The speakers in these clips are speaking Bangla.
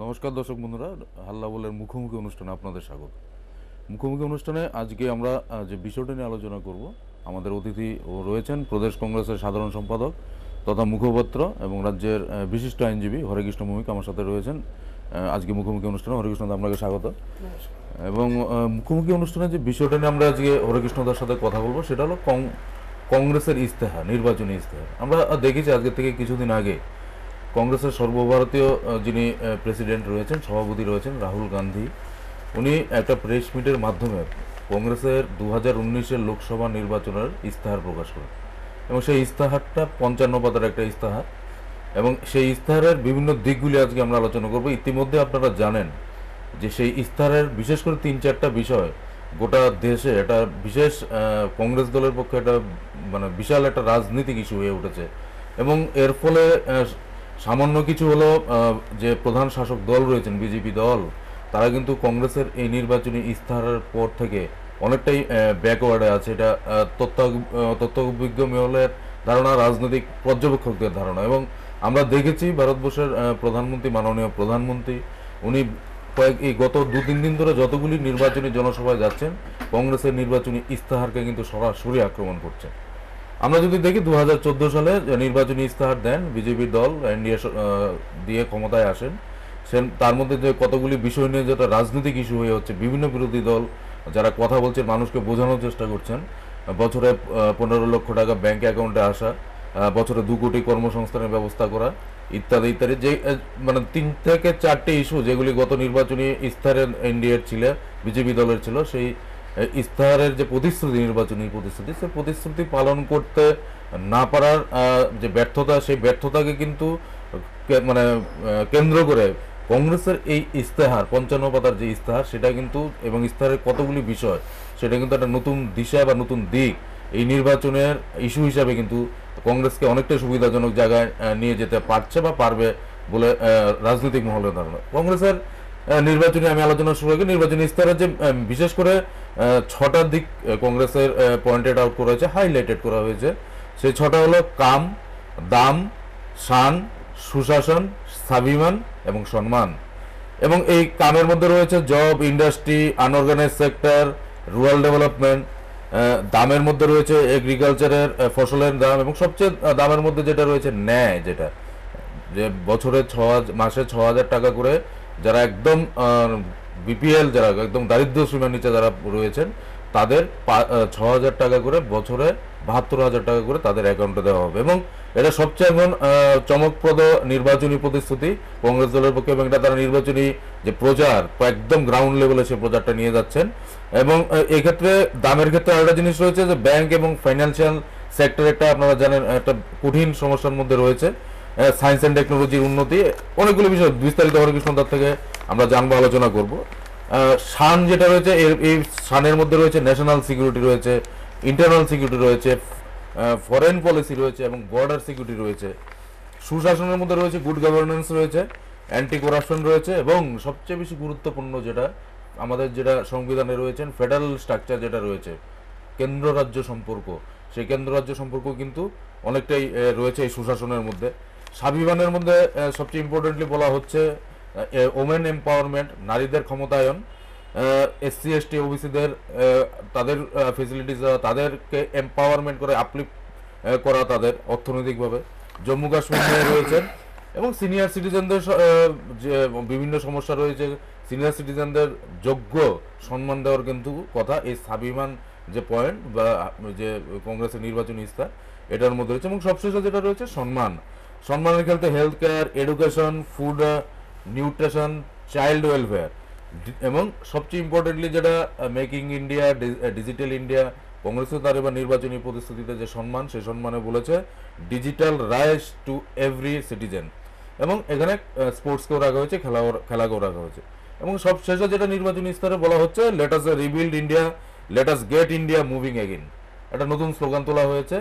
নমস্কার দর্শক বন্ধুরা, হাল্লা বলের মুখোমুখি অনুষ্ঠানে আপনাদের স্বাগত। মুখোমুখি অনুষ্ঠানে আজকে আমরা যে বিষয়টা নিয়ে আলোচনা করব, আমাদের অতিথি রয়েছেন প্রদেশ কংগ্রেসের সাধারণ সম্পাদক তথা মুখপাত্র এবং রাজ্যের বিশিষ্ট আইনজীবী হরেকৃষ্ণ ভৌমিক আমার সাথে রয়েছেন আজকে মুখোমুখি অনুষ্ঠানে। হরেকৃষ্ণ দা, আপনাকে স্বাগত। এবং মুখোমুখি অনুষ্ঠানে যে বিষয়টা নিয়ে আমরা আজকে হরেকৃষ্ণদার সাথে কথা বলবো সেটা হলো কংগ্রেসের ইস্তেহার, নির্বাচনী ইস্তেহার। আমরা দেখেছি আজকে থেকে কিছুদিন আগে কংগ্রেসের সর্বভারতীয় যিনি প্রেসিডেন্ট রয়েছেন, সভাপতি রয়েছেন রাহুল গান্ধী, উনি একটা প্রেস মিটের মাধ্যমে কংগ্রেসের 2019-এর লোকসভা নির্বাচনের ইস্তেহার প্রকাশ করেন এবং সেই ইস্তেহারটা 55 পাতার একটা ইস্তেহার এবং সেই ইস্তেহারের বিভিন্ন দিকগুলি আজকে আমরা আলোচনা করব। ইতিমধ্যে আপনারা জানেন যে সেই ইস্তেহারের বিশেষ করে 3-4টা বিষয় গোটা দেশে এটা বিশেষ কংগ্রেস দলের পক্ষে এটা মানে বিশাল একটা রাজনৈতিক ইস্যু হয়ে উঠেছে এবং এর ফলে সামান্য কিছু হলো যে প্রধান শাসক দল রয়েছেন বিজেপি দল, তারা কিন্তু কংগ্রেসের এই নির্বাচনী ইস্তেহারের পর থেকে অনেকটাই ব্যাকওয়ার্ডে আছে। এটা তথ্যভিজ্ঞ মহলের ধারণা, রাজনৈতিক পর্যবেক্ষকদের ধারণা। এবং আমরা দেখেছি ভারতবর্ষের প্রধানমন্ত্রী, মাননীয় প্রধানমন্ত্রী, উনি এই গত 2-3 দিন ধরে যতগুলি নির্বাচনী জনসভায় যাচ্ছেন কংগ্রেসের নির্বাচনী ইস্তেহারকে কিন্তু সরাসরি আক্রমণ করছে। আমরা যদি দেখি 2014 সালে নির্বাচনী ইস্তেহার দেন বিজেপি দল, এনডিএ দিয়ে ক্ষমতায় আসেন, তার মধ্যে যে কতগুলি বিষয় নিয়ে যেটা রাজনৈতিক ইস্যু হয়ে হচ্ছে, বিভিন্ন বিরোধী দল যারা কথা বলছেন, মানুষকে বোঝানোর চেষ্টা করছেন, বছরে 15 লক্ষ টাকা ব্যাংক অ্যাকাউন্টে আসা, বছরে 2 কোটি কর্মসংস্থানের ব্যবস্থা করা, ইত্যাদি ইত্যাদি, যে মানে 3 থেকে 4টে ইস্যু যেগুলি গত নির্বাচনী ইস্তেহারের এনডিএর ছিল, বিজেপি দলের ছিল, সেই ইস্তেহারের যে প্রতিশ্রুতি, নির্বাচনী প্রতিশ্রুতি, সেই প্রতিশ্রুতি পালন করতে না পারার যে ব্যর্থতা, সেই ব্যর্থতাকে কিন্তু মানে কেন্দ্র করে কংগ্রেসের এই ইস্তেহার 55 পাতার যে ইস্তেহার, সেটা কিন্তু এবং ইস্তেহারের কতগুলি বিষয়, সেটা কিন্তু একটা নতুন দিশা বা নতুন দিক এই নির্বাচনের ইস্যু হিসাবে কিন্তু কংগ্রেসকে অনেকটা সুবিধাজনক জায়গায় নিয়ে যেতে পারছে বা পারবে বলে রাজনৈতিক মহলের ধারণা। কংগ্রেসের নির্বাচনী আমি আলোচনা শুরু করি। নির্বাচনী ইস্তেহারে যে বিশেষ করে 6টা দিক কংগ্রেসের পয়েন্টেড আউট করা হয়েছে, হাইলাইটেড করা হয়েছে। সেই 6টা হলো কাম, দাম, শান, সুশাসন, স্বাভিমান এবং সম্মান। এবং এই কামের মধ্যে রয়েছে job, industry, unorganise sector, rural development. দামের মধ্যে রয়েছে এগ্রিকালচারের ফসলের দাম এবং সবচেয়ে দামের মধ্যে যেটা রয়েছে ন্যায়, যেটা যে বছরে মাসে 6,000 টাকা করে যারা একদম বিপিএল, যারা একদম দারিদ্র সীমার নিচে যারা রয়েছেন, তাদের 6,000 টাকা করে বছরে 72,000 টাকা করে তাদের অ্যাকাউন্টে দেওয়া হবে। এবং এটা সবচেয়ে এখন চমকপ্রদ নির্বাচনী প্রতিশ্রুতি কংগ্রেস দলের পক্ষে, এবং এটা তারা নির্বাচনী যে প্রচার একদম গ্রাউন্ড লেভেলে সে প্রচারটা নিয়ে যাচ্ছেন। এবং এক্ষেত্রে দামের ক্ষেত্রে আরেকটা জিনিস রয়েছে যে ব্যাংক এবং ফাইন্যান্সিয়াল সেক্টর একটা আপনারা জানেন একটা কঠিন সমস্যার মধ্যে রয়েছে। সায়েন্স অ্যান্ড টেকনোলজির উন্নতি, অনেকগুলো বিষয় বিস্তারিত হরেকৃষ্ণদার থেকে আমরা জানবো, আলোচনা করব। শান যেটা রয়েছে, এই শানের মধ্যে রয়েছে ন্যাশনাল সিকিউরিটি রয়েছে, ইন্টারনাল সিকিউরিটি রয়েছে, ফরেন পলিসি রয়েছে এবং বর্ডার সিকিউরিটি রয়েছে। সুশাসনের মধ্যে রয়েছে গুড গভর্নেন্স রয়েছে, অ্যান্টি করাপশন রয়েছে এবং সবচেয়ে বেশি গুরুত্বপূর্ণ যেটা আমাদের যেটা সংবিধানে রয়েছেন ফেডারেল স্ট্রাকচার যেটা রয়েছে, কেন্দ্র রাজ্য সম্পর্ক, সেই কেন্দ্র রাজ্য সম্পর্ক কিন্তু অনেকটাই রয়েছে এই সুশাসনের মধ্যে। স্বাভিমানের মধ্যে সবচেয়ে ইম্পর্টেন্টলি বলা হচ্ছে ওমেন এম্পাওয়ারমেন্ট, নারীদের ক্ষমতায়ন, এসসি এসটি ওবিসিদের তাদের ফেসিলিটিস, তাদেরকে এম্পাওয়ারমেন্ট করে আপলিফ্ট করা তাদের অর্থনৈতিকভাবে। জম্মু কাশ্মীর নিয়ে রয়েছেন এবং সিনিয়র সিটিজেনদের যে বিভিন্ন সমস্যা রয়েছে, সিনিয়র সিটিজেনদের যোগ্য সম্মান দেওয়ার কিন্তু কথা এই স্বাভিমান যে পয়েন্ট বা যে কংগ্রেসের নির্বাচনী ইস্তাহার এটার মধ্যে রয়েছে। এবং সবশেষে যেটা রয়েছে সম্মান, সম্মানের ক্ষেত্রে health care, education, food, nutrition, child welfare এবং সবচেয়ে ইম্পর্টেন্টলি যেটা মেকিং ইন্ডিয়া, ডিজিটাল ইন্ডিয়া। কংগ্রেসও তার এবার নির্বাচনী প্রতিশ্রুতিতে যে সম্মান, সেই সম্মানে বলেছে digital rights to every citizen. এবং এখানে স্পোর্টসকেও রাখা হয়েছে, খেলাকেও রাখা হয়েছে। এবং সবশেষে যেটা নির্বাচনী স্তরে বলা হচ্ছে let us rebuild India, let us get India moving again. একটা নতুন স্লোগান তোলা হয়েছে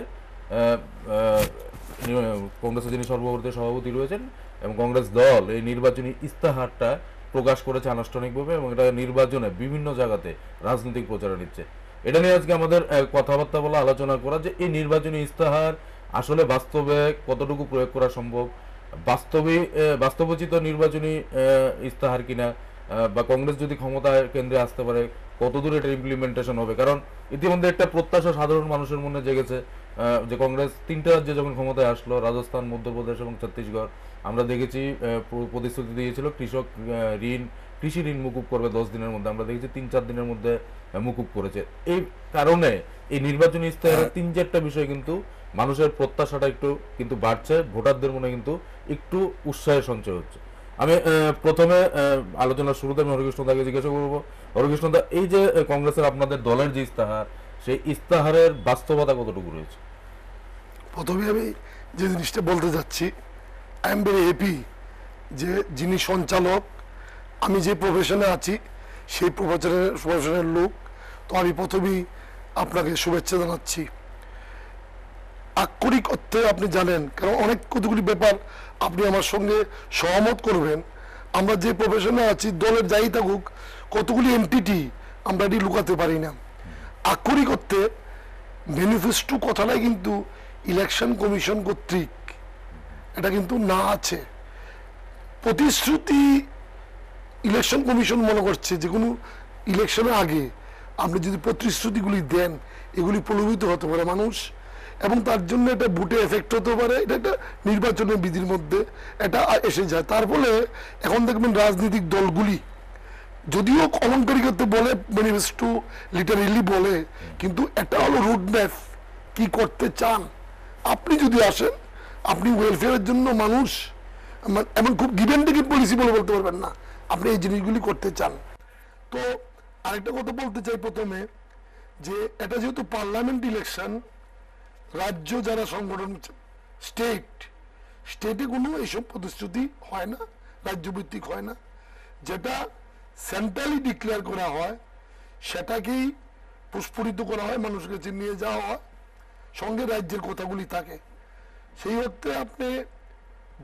কংগ্রেসের যিনি সর্বভারতীয় সভাপতি রয়েছেন এবং কংগ্রেস দল এই নির্বাচনী ইস্তেহারটা প্রকাশ করেছে আনুষ্ঠানিকভাবে এবং এটা নির্বাচনে বিভিন্ন জায়গাতে রাজনৈতিক প্রচারে নিচ্ছে। এটা নিয়ে আজকে আমাদের কথাবার্তা বলা, আলোচনা করা যে এই নির্বাচনী ইস্তেহার আসলে বাস্তবে কতটুকু প্রয়োগ করা সম্ভব, বাস্তবোচিত নির্বাচনী ইস্তাহার কিনা, বা কংগ্রেস যদি ক্ষমতায় কেন্দ্রে আসতে পারে কতদূর এটা ইমপ্লিমেন্টেশন হবে। কারণ ইতিমধ্যে একটা প্রত্যাশা সাধারণ মানুষের মনে জেগেছে যে কংগ্রেস 3টা রাজ্যে যখন ক্ষমতায় আসলো, রাজস্থান, মধ্যপ্রদেশ এবং ছত্তিশগড়, আমরা দেখেছি প্রতিশ্রুতি দিয়েছিল কৃষি ঋণ মুকুব করবে 10 দিনের মধ্যে। আমরা দেখেছি 3-4 দিনের মধ্যে মুকুব করেছে। এই কারণে এই নির্বাচনী ইস্তাহারের 3-4টা বিষয় কিন্তু মানুষের প্রত্যাশাটা একটু কিন্তু বাড়ছে, ভোটারদের মনে কিন্তু একটু উৎসাহের সঞ্চয় হচ্ছে। আমি প্রথমে আলোচনার শুরুতে আমি হরিকৃষ্ণ দাকে জিজ্ঞাসা করবো, হরিকৃষ্ণ দা, এই যে কংগ্রেসের আপনাদের দলের যে ইস্তাহার, সেই ইস্তাহারের বাস্তবতা কতটুকু রয়েছে? প্রথমে আমি যে জিনিসটা বলতে যাচ্ছি, আই এম ভেরি হ্যাপি যে যিনি সঞ্চালক, আমি যে প্রফেশনে আছি সেই প্রফেশনের লোক, তো আমি প্রথমেই আপনাকে শুভেচ্ছা জানাচ্ছি। আক্ষরিক অর্থে আপনি জানেন, কারণ অনেক কতগুলি ব্যাপার আপনি আমার সঙ্গে সহমত করবেন। আমরা যে প্রফেশনে আছি, দলের যাই থাকুক, কতগুলি এন্টিটি আমরা এটি লুকাতে পারি না। আক্ষরিক অর্থে ম্যানিফেস্টো কথাটাই কিন্তু ইলেকশন কমিশন কর্তৃক এটা কিন্তু না আছে। প্রতিশ্রুতি ইলেকশন কমিশন মনে করছে যে কোনো ইলেকশনের আগে আপনি যদি প্রতিশ্রুতিগুলি দেন, এগুলি প্রলোভিত হতে পারে মানুষ, এবং তার জন্য এটা ভোটে এফেক্ট হতে পারে। এটা একটা নির্বাচনের বিধির মধ্যে এটা এসে যায়। তার ফলে এখন দেখবেন রাজনৈতিক দলগুলি যদিও কমেন্টারি করতে বলে, ম্যানিফেস্টো লিটারেলি বলে, কিন্তু এটা হলো রুট ম্যাপ, কি করতে চান। আপনি যদি আসেন, আপনি ওয়েলফেয়ারের জন্য মানুষ, এমন খুব গিভেন টেকেন পলিসি বলে বলতে পারবেন না, আপনি এই জিনিসগুলি করতে চান। তো আরেকটা কথা বলতে চাই প্রথমে, যে এটা যেহেতু পার্লামেন্ট ইলেকশন, রাজ্য যারা সংগঠন, স্টেটে কোনো এইসব প্রতিশ্রুতি হয় না, রাজ্য ভিত্তিক হয় না। যেটা সেন্ট্রালি ডিক্লেয়ার করা হয় সেটাকেই প্রস্ফুটিত করা হয়, মানুষের কাছে নিয়ে যাওয়া হয়, সঙ্গে রাজ্যের কথাগুলি থাকে। সেই অর্থে আপনি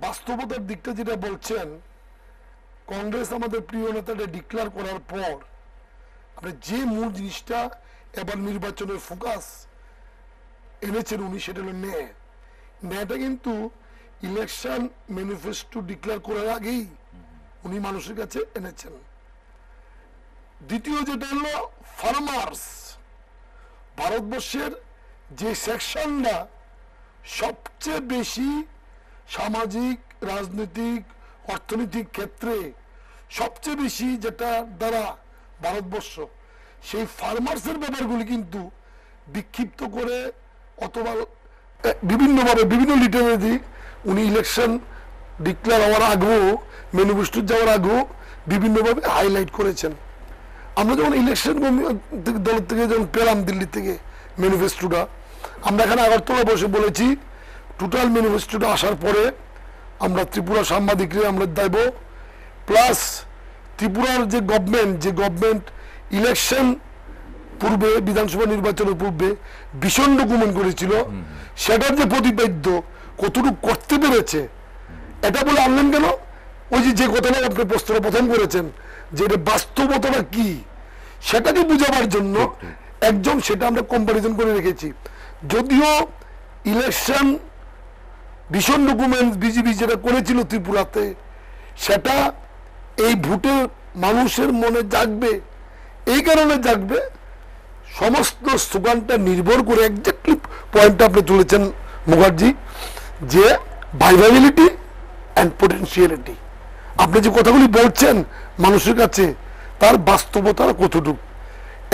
বাস্তবতার দিকটা যেটা বলছেন, কংগ্রেস আমাদের প্রিয় নেতাটা ডিক্লেয়ার করার পর আপনি যে মূল জিনিসটা এবার নির্বাচনের ফোকাস এনেছেন উনি, সেটা হলো ন্যায়টা কিন্তু ইলেকশন ম্যানিফেস্টো ডিক্লেয়ার করার আগেই উনি মানুষের কাছে এনেছেন। দ্বিতীয় যেটা হলো ফার্মার্স, ভারতবর্ষের যে সেকশনটা সবচেয়ে বেশি সামাজিক, রাজনৈতিক, অর্থনৈতিক ক্ষেত্রে সবচেয়ে বেশি যেটা দ্বারা ভারতবর্ষ, সেই ফার্মার্সের ব্যাপারগুলি কিন্তু বিক্ষিপ্ত করে অথবা বিভিন্নভাবে বিভিন্ন লিটারেরি উনি ইলেকশন ডিক্লেয়ার হওয়ার আগেও, ম্যানিফেস্টো যাওয়ার আগেও বিভিন্নভাবে হাইলাইট করেছেন। আমরা যখন ইলেকশন দলের থেকে যখন পেলাম দিল্লি থেকে ম্যানিফেস্টোটা, আমরা এখানে আগরতলা বসে বলেছি, টোটাল ম্যানিফেস্টোটা আসার পরে আমরা ত্রিপুরা সাংবাদিকরা আমরা দেব, প্লাস ত্রিপুরার যে গভর্নমেন্ট ইলেকশন পূর্বে, বিধানসভা নির্বাচনের পূর্বে ভীষণ ডকুমেন্ট করেছিল, সেটার যে প্রতিপাদ্য কতটুকু করতে পেরেছে, এটা বলে আনলেন কেন? ওই যে কথাটা আপনি প্রশ্নটা প্রথম করেছেন, যে এটা বাস্তবতাটা কি, সেটাকে বুঝাবার জন্য একজন, সেটা আমরা কম্পারিজন করে রেখেছি। যদিও ইলেকশন ভীষণ ডকুমেন্ট বিজেপি যেটা করেছিল ত্রিপুরাতে, সেটা এই ভোটে মানুষের মনে জাগবে, এই কারণে জাগবে, সমস্ত স্লোগানটা নির্ভর করে এক্স্যাক্টলি পয়েন্টটা আপনি তুলেছেন মুখার্জি, যে ভাইভাবিলিটি অ্যান্ড পোটেনশিয়ালিটি। আপনি যে কথাগুলি বলছেন মানুষের কাছে, তার বাস্তবতা কতটুকু,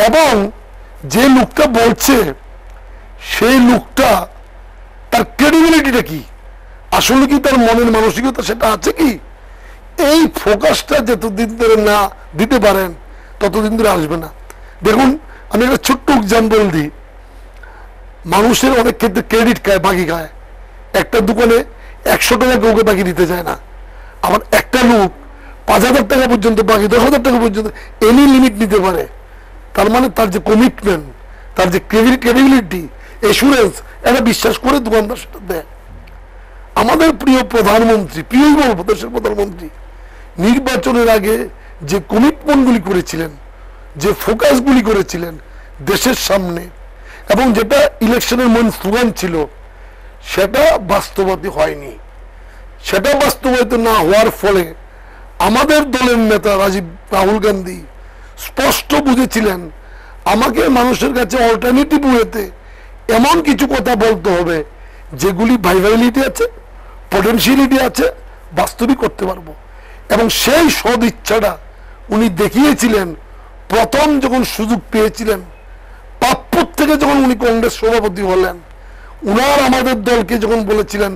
এবং যে লোকটা বলছে সেই লোকটা তার ক্রেডিবিলিটিটা কি, আসলে কি তার মনের মানসিকতা সেটা আছে কি, এই ফোকাসটা যতদিন ধরে না দিতে পারেন ততদিন ধরে আসবে না। দেখুন, আমি একটা ছোট্ট এক্সাম্পল দিই। মানুষের অনেক ক্ষেত্রে ক্রেডিট খায়, বাকি খায়। একটা দোকানে 100 টাকা কাউকে বাকি দিতে চায় না, আবার একটা লোক 5,000 টাকা পর্যন্ত বাকি, 10,000 টাকা পর্যন্ত এনি লিমিট নিতে পারে। তার মানে তার যে কমিটমেন্ট, তার যে ক্রেডিবিলিটি, এসুরেন্স, এটা বিশ্বাস করে দোকানদার সেটা দেয়। আমাদের প্রিয় প্রধানমন্ত্রী, প্রিয়ই বলবো, দেশের প্রধানমন্ত্রী নির্বাচনের আগে যে কমিটমেন্টগুলি করেছিলেন, যে ফোকাসগুলি করেছিলেন দেশের সামনে, এবং যেটা ইলেকশনের মূল স্লোগান ছিল, সেটা বাস্তবায়িত হয়নি। সেটা বাস্তবায়িত না হওয়ার ফলে আমাদের দলের নেতা রাহুল গান্ধী স্পষ্ট বুঝেছিলেন আমাকে মানুষের কাছে অল্টারনেটিভ ওয়েতে এমন কিছু কথা বলতে হবে যেগুলি ভাইভাবিলিটি আছে, পটেনশিয়ালিটি আছে, বাস্তবিক করতে পারবো। এবং সেই সদিচ্ছাটা উনি দেখিয়েছিলেন প্রথম যখন সুযোগ পেয়েছিলেন, পাপ্পুর থেকে যখন উনি কংগ্রেস সভাপতি হলেন, উনার আমাদের দলকে যখন বলেছিলেন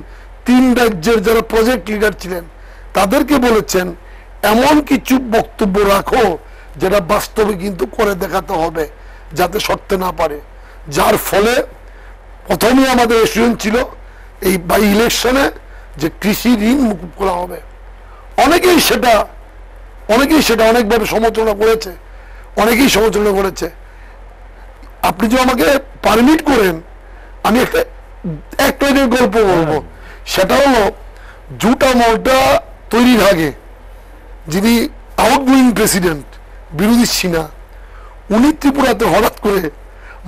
3 রাজ্যের যারা প্রজেক্ট লিডার ছিলেন তাদেরকে বলেছেন এমন কিছু বক্তব্য রাখো যেটা বাস্তবে কিন্তু করে দেখাতে হবে যাতে সরতে না পারে। যার ফলে প্রথমে আমাদের এসিউন ছিল এই বাই ইলেকশনে যে কৃষি ঋণ মুকুব করা হবে। অনেকেই সেটা অনেকভাবে সমালোচনা করেছে, আপনি যদি আমাকে পারমিট করেন আমি এক লাইনের গল্প বলবো। সেটা হলো জুটা মলটা তৈরির আগে যিনি আউটগোয়িং প্রেসিডেন্ট বিরোধী সিনহা, উনি ত্রিপুরাতে হঠাৎ করে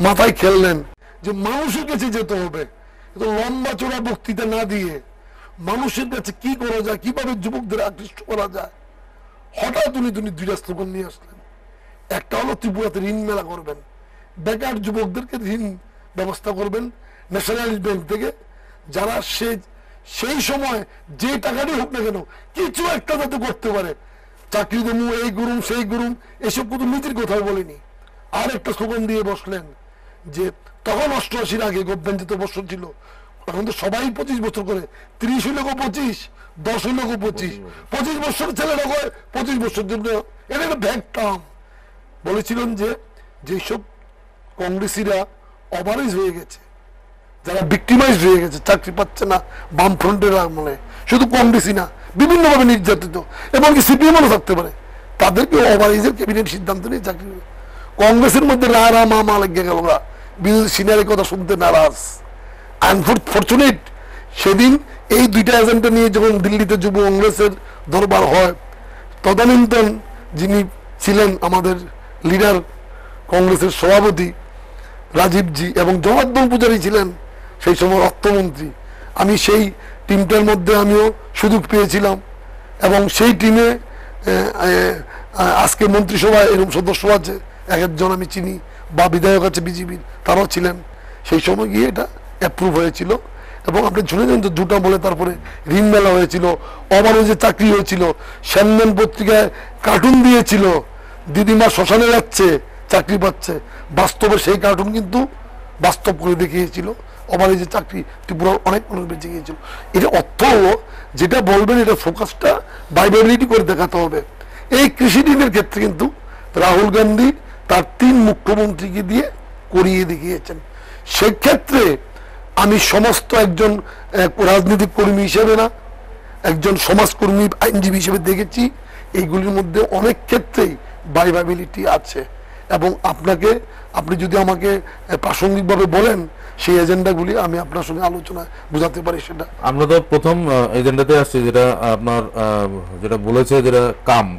মাথায় খেললেন যে মানুষের কাছে যেতে হবে, লম্বা চড়া বক্তৃতা না দিয়ে মানুষের কাছে কি করা যায়, কিভাবে যুবকদের আকৃষ্ট করা যায়। হঠাৎ উনি 2টা স্লোগান নিয়ে আসলেন। একটা হলো ত্রিপুরাতে ঋণ মেলা করবেন, বেকার যুবকদেরকে ঋণ ব্যবস্থা করবেন ন্যাশনালাইজড ব্যাংক থেকে, যারা সেই সময় যে টাকাটি হোক না কেন কিছু একটা যাতে করতে পারে, চাকরি দেবো, এই গুরুম সেই গুরুম, এসব কিন্তু নীতির কথাও বলেনি। আর একটা স্লোগান দিয়ে বসলেন যে তখন 88-র আগে গভর্নমেন্ট যত বছর ছিল, এখন তো সবাই 25 বছর করে, 30 হইলে 25, 10 হইলে 25, 25 বছর ছেলেরা 25 বছর জন্য, এটা একটা ভ্যাগ টার্ম। বলেছিলেন যে যেসব কংগ্রেসিরা ওভারেজ হয়ে গেছে, যারা ভিক্টিমাইজড হয়ে গেছে, চাকরি পাচ্ছে না বামফ্রন্টের আমলে, শুধু কংগ্রেসই না বিভিন্নভাবে নির্যাতিত, এবং কি সিপিএমও থাকতে পারে, তাদেরকে ওভারেজের ক্যাবিনেট সিদ্ধান্ত নিয়ে চাকরি। কংগ্রেসের মধ্যে রা মা লেগে গেল, বিরোধী সিনিয়রের কথা শুনতে নারাজ। আনফরচুনেট সেদিন এই 2টা এজেন্ডা নিয়ে যখন দিল্লিতে যুব কংগ্রেসের দরবার হয়, তদানীন্তন যিনি ছিলেন আমাদের লিডার কংগ্রেসের সভাপতি রাজীবজি এবং জনার্দন পূজারী ছিলেন সেই সময় অর্থমন্ত্রী, আমি সেই টিমটার মধ্যে আমিও সুযোগ পেয়েছিলাম। এবং সেই টিমে আজকে মন্ত্রিসভায় এরকম সদস্য আছে, একজন আমি চিনি, বা বিধায়ক আছে বিজেপির, তারাও ছিলেন। সেই সময় গিয়ে এটা অ্যাপ্রুভ হয়েছিল। এবং আপনি শুনেছেন যে দুটা বলে তারপরে ঋণ মেলা হয়েছিল, অবারোজে চাকরি হয়েছিল, শ্যামলেন পত্রিকায় কার্টুন দিয়েছিল দিদিমা শ্মশানে যাচ্ছে চাকরি পাচ্ছে, বাস্তবে সেই কার্টুন কিন্তু বাস্তব করে দেখিয়েছিল অবারোজে চাকরি, ত্রিপুরার অনেক মানুষ বেঁচে গিয়েছিল। এটা অর্থ হলো যেটা বলবেন এটা ফোকাসটা ভাইবিলিটি করে দেখাতে হবে। এই কৃষি ঋণের ক্ষেত্রে কিন্তু রাহুল গান্ধী তার 3 মুখ্যমন্ত্রীকে দিয়ে করিয়ে দেখিয়েছেন। সেক্ষেত্রে আমি সমস্ত একজন রাজনৈতিক কর্মী হিসেবে না, একজন সমাজকর্মী আইনজীবী হিসেবে দেখেছি এইগুলির মধ্যে অনেক ক্ষেত্রেই ভাইবিলিটি আছে। এবং আপনি যদি আমাকে প্রাসঙ্গিকভাবে বলেন সেই এজেন্ডাগুলি আমি আপনার সঙ্গে আলোচনা বুঝাতে পারি। সেটা আমরা তো প্রথম এজেন্ডাতে আসছি, যেটা আপনার যেটা বলেছে, যেটা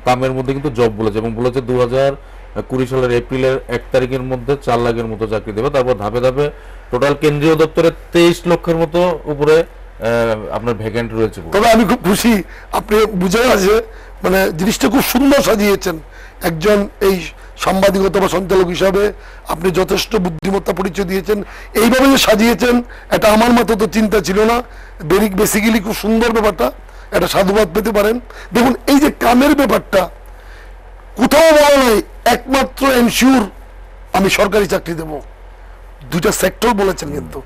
কামের মধ্যে কিন্তু জব বলেছে, এবং বলেছে 2020 সালের এপ্রিলের 1 তারিখের মধ্যে 4 লাখের মতো চাকরি দেবে। তারপর ধাপে ধাপে টোটাল কেন্দ্রীয় দপ্তরে 23 লক্ষের মতো উপরে আপনার ভ্যাকেন্ট রয়েছে। তবে আমি খুব খুশি, আপনি বুঝে আছে, মানে জিনিসটা খুব সুন্দর সাজিয়েছেন। একজন এই সাংবাদিকতা বা সঞ্চালক হিসাবে আপনি যথেষ্ট বুদ্ধিমত্তা পরিচয় দিয়েছেন। এইভাবে যে সাজিয়েছেন এটা আমার মতো তো চিন্তা ছিল না। বেসিক্যালি খুব সুন্দর ব্যাপারটা, এটা সাধুবাদ পেতে পারেন। দেখুন এই যে কামের ব্যাপারটা কোথাও বলা নাই একমাত্র এনশিওর আমি সরকারি চাকরি দেব। 2টা সেক্টর বলেছেন, কিন্তু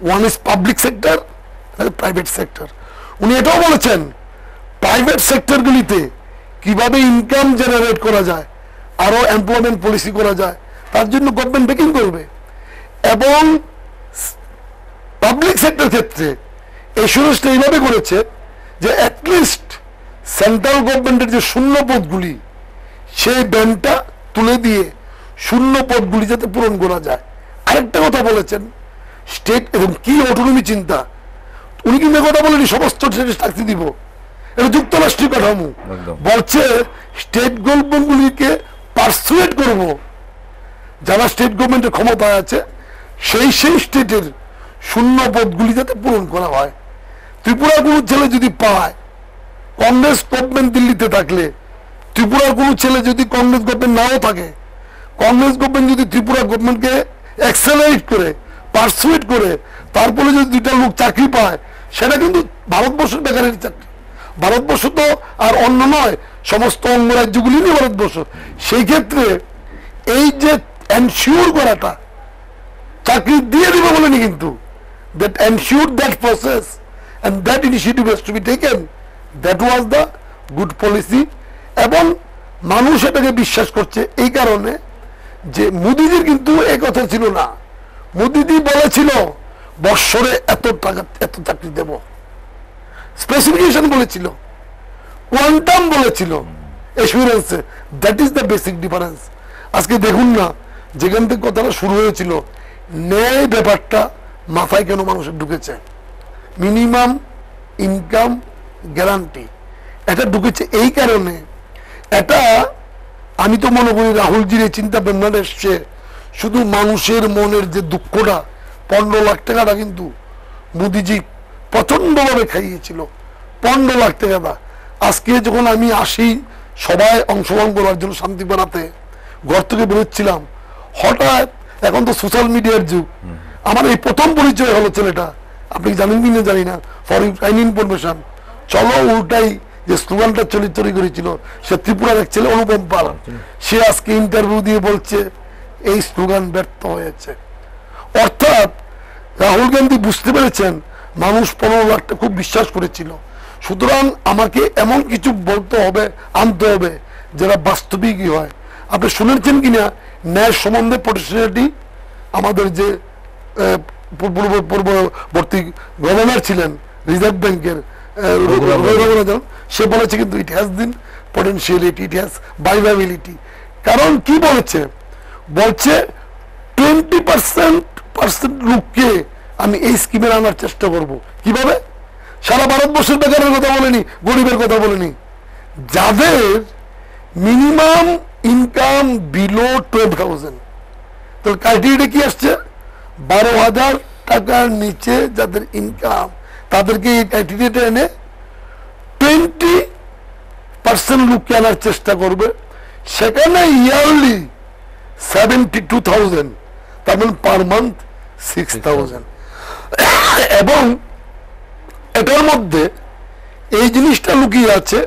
one is public sector, private sector. উনি এটাও বলেছেন প্রাইভেট সেক্টরগুলিতে কিভাবে ইনকাম জেনারেট করা যায়, আরো এমপ্লয়মেন্ট পলিসি করা যায়, তার জন্য গভর্নমেন্ট ব্যাকিং করবে। এবং পাবলিক সেক্টর ক্ষেত্রে এসুরেন্সটা এইভাবে করেছে যে অ্যাটলিস্ট সেন্ট্রাল গভর্নমেন্টের যে শূন্য পদগুলি সেই ব্যাংকটা তুলে দিয়ে শূন্য পদগুলি যাতে পূরণ করা যায়। আরেকটা কথা বলেছেন স্টেট এবং কি অটোনমি চিন্তা, উনি কিন্তু কথা বলেনি সমস্ত চাকরি দিব, এটা যুক্তরাষ্ট্রীয় কাঠামো বলছে স্টেট গভর্নমেন্টগুলিকে পারসুয়েট করব, যারা স্টেট গভর্নমেন্টের ক্ষমতায় আছে সেই স্টেটের শূন্য পদগুলি যাতে পূরণ করা হয়। ত্রিপুরা কোনো ছেলে যদি পায় কংগ্রেস গভর্নমেন্ট দিল্লিতে থাকলে, ত্রিপুরার কোনো ছেলে যদি কংগ্রেস গভর্নমেন্ট নাও থাকে, কংগ্রেস গভর্নমেন্ট যদি ত্রিপুরা গভর্নমেন্টকে অ্যাক্সেলারেট করে, পারসুয়েট করে, তারপরে যদি দুইটা লোক চাকরি পায়, সেটা কিন্তু ভারতবর্ষের বেকারের চাকরি। ভারতবর্ষ তো আর অন্য নয়, সমস্ত অঙ্গরাজ্যগুলি নিয়ে ভারতবর্ষ। সেই ক্ষেত্রে এই যে এনশিওর করাটা, চাকরি দিয়ে দিবে বলেনি কিন্তু, that ensured that process and that initiative has to be taken, that was the good policy। এবং মানুষ এটাকে বিশ্বাস করছে এই কারণে যে মোদিজির কিন্তু এই কথা ছিল না। মোদিজি বলেছিল বৎসরে এত টাকা, এত চাকরি দেব, স্পেসিফিকেশন বলেছিল, কোয়ান্টাম বলেছিল, এসুরেন্সে। That is the basic difference. আজকে দেখুন না, যেখান থেকে কথাটা শুরু হয়েছিল, ন্যায় ব্যাপারটা মাথায় কেন মানুষের ঢুকেছে, মিনিমাম ইনকাম গ্যারান্টি, এটা ঢুকেছে এই কারণে। এটা আমি তো মনে করি রাহুলজির এই চিন্তা ভাবনাটা এসছে শুধু মানুষের মনের যে দুঃখটা, 15 লাখ টাকাটা কিন্তু মোদিজি প্রচন্ডভাবে খাইয়েছিল, 15 লাখ টাকাটা। আজকে যখন আমি আসি সবাই অংশগ্রহণ করার জন্য শান্তি বানাতে, ঘর থেকে বেরোচ্ছিলাম, হঠাৎ, এখন তো সোশ্যাল মিডিয়ার যুগ, আমার এই প্রথম পরিচয় হলো ছেলেটা, আপনি জানেন কি না জানি না, ফর আইন ইনফরমেশন, চলো উল্টাই যে স্লোগানটা তৈরি করেছিল, সে ত্রিপুরার এক ছেলে, অনুপম পাল, সে আজকে ইন্টারভিউ দিয়ে বলছে এই স্লোগান ব্যর্থ হয়েছে। অর্থাৎ রাহুল গান্ধী বুঝতে পেরেছেন মানুষ 15 লাখটা খুব বিশ্বাস করেছিল, সুতরাং আমাকে এমন কিছু বলতে হবে, আনতে হবে যেটা বাস্তবিকই হয়। আপনি শুনেছেন কিনা ন্যায় সম্বন্ধে প্রতিষ্ঠানটি আমাদের যে পূর্ববর্তী গভর্নর ছিলেন রিজার্ভ ব্যাংকের, সে বলেছে কিন্তু ইট হ্যাজ দিন পটেনশিয়ালিটি, ইট হ্যাজ ভাইভাবিলিটি। কারণ কি বলেছে, বলছে 20% লোককে আমি এই স্কিমে আনার চেষ্টা করব। কিভাবে? সারা ভারতবর্ষের বেকারের কথা বলেনি, গরিবের কথা বলেনি, যাদের মিনিমাম ইনকাম বিলো 12,000। তাহলে ক্রাইটেরিয়া কি আসছে? 12,000 টাকার নিচে যাদের ইনকাম, তাদেরকে এই ক্রাইটেরিয়াটা এনে 20% লোককে আনার চেষ্টা করবে। সেখানে ইয়ারলি 72,000, তার মানে পার মান্থ 6,000। এবং এটার মধ্যে এই জিনিসটা লুকিয়ে আছে,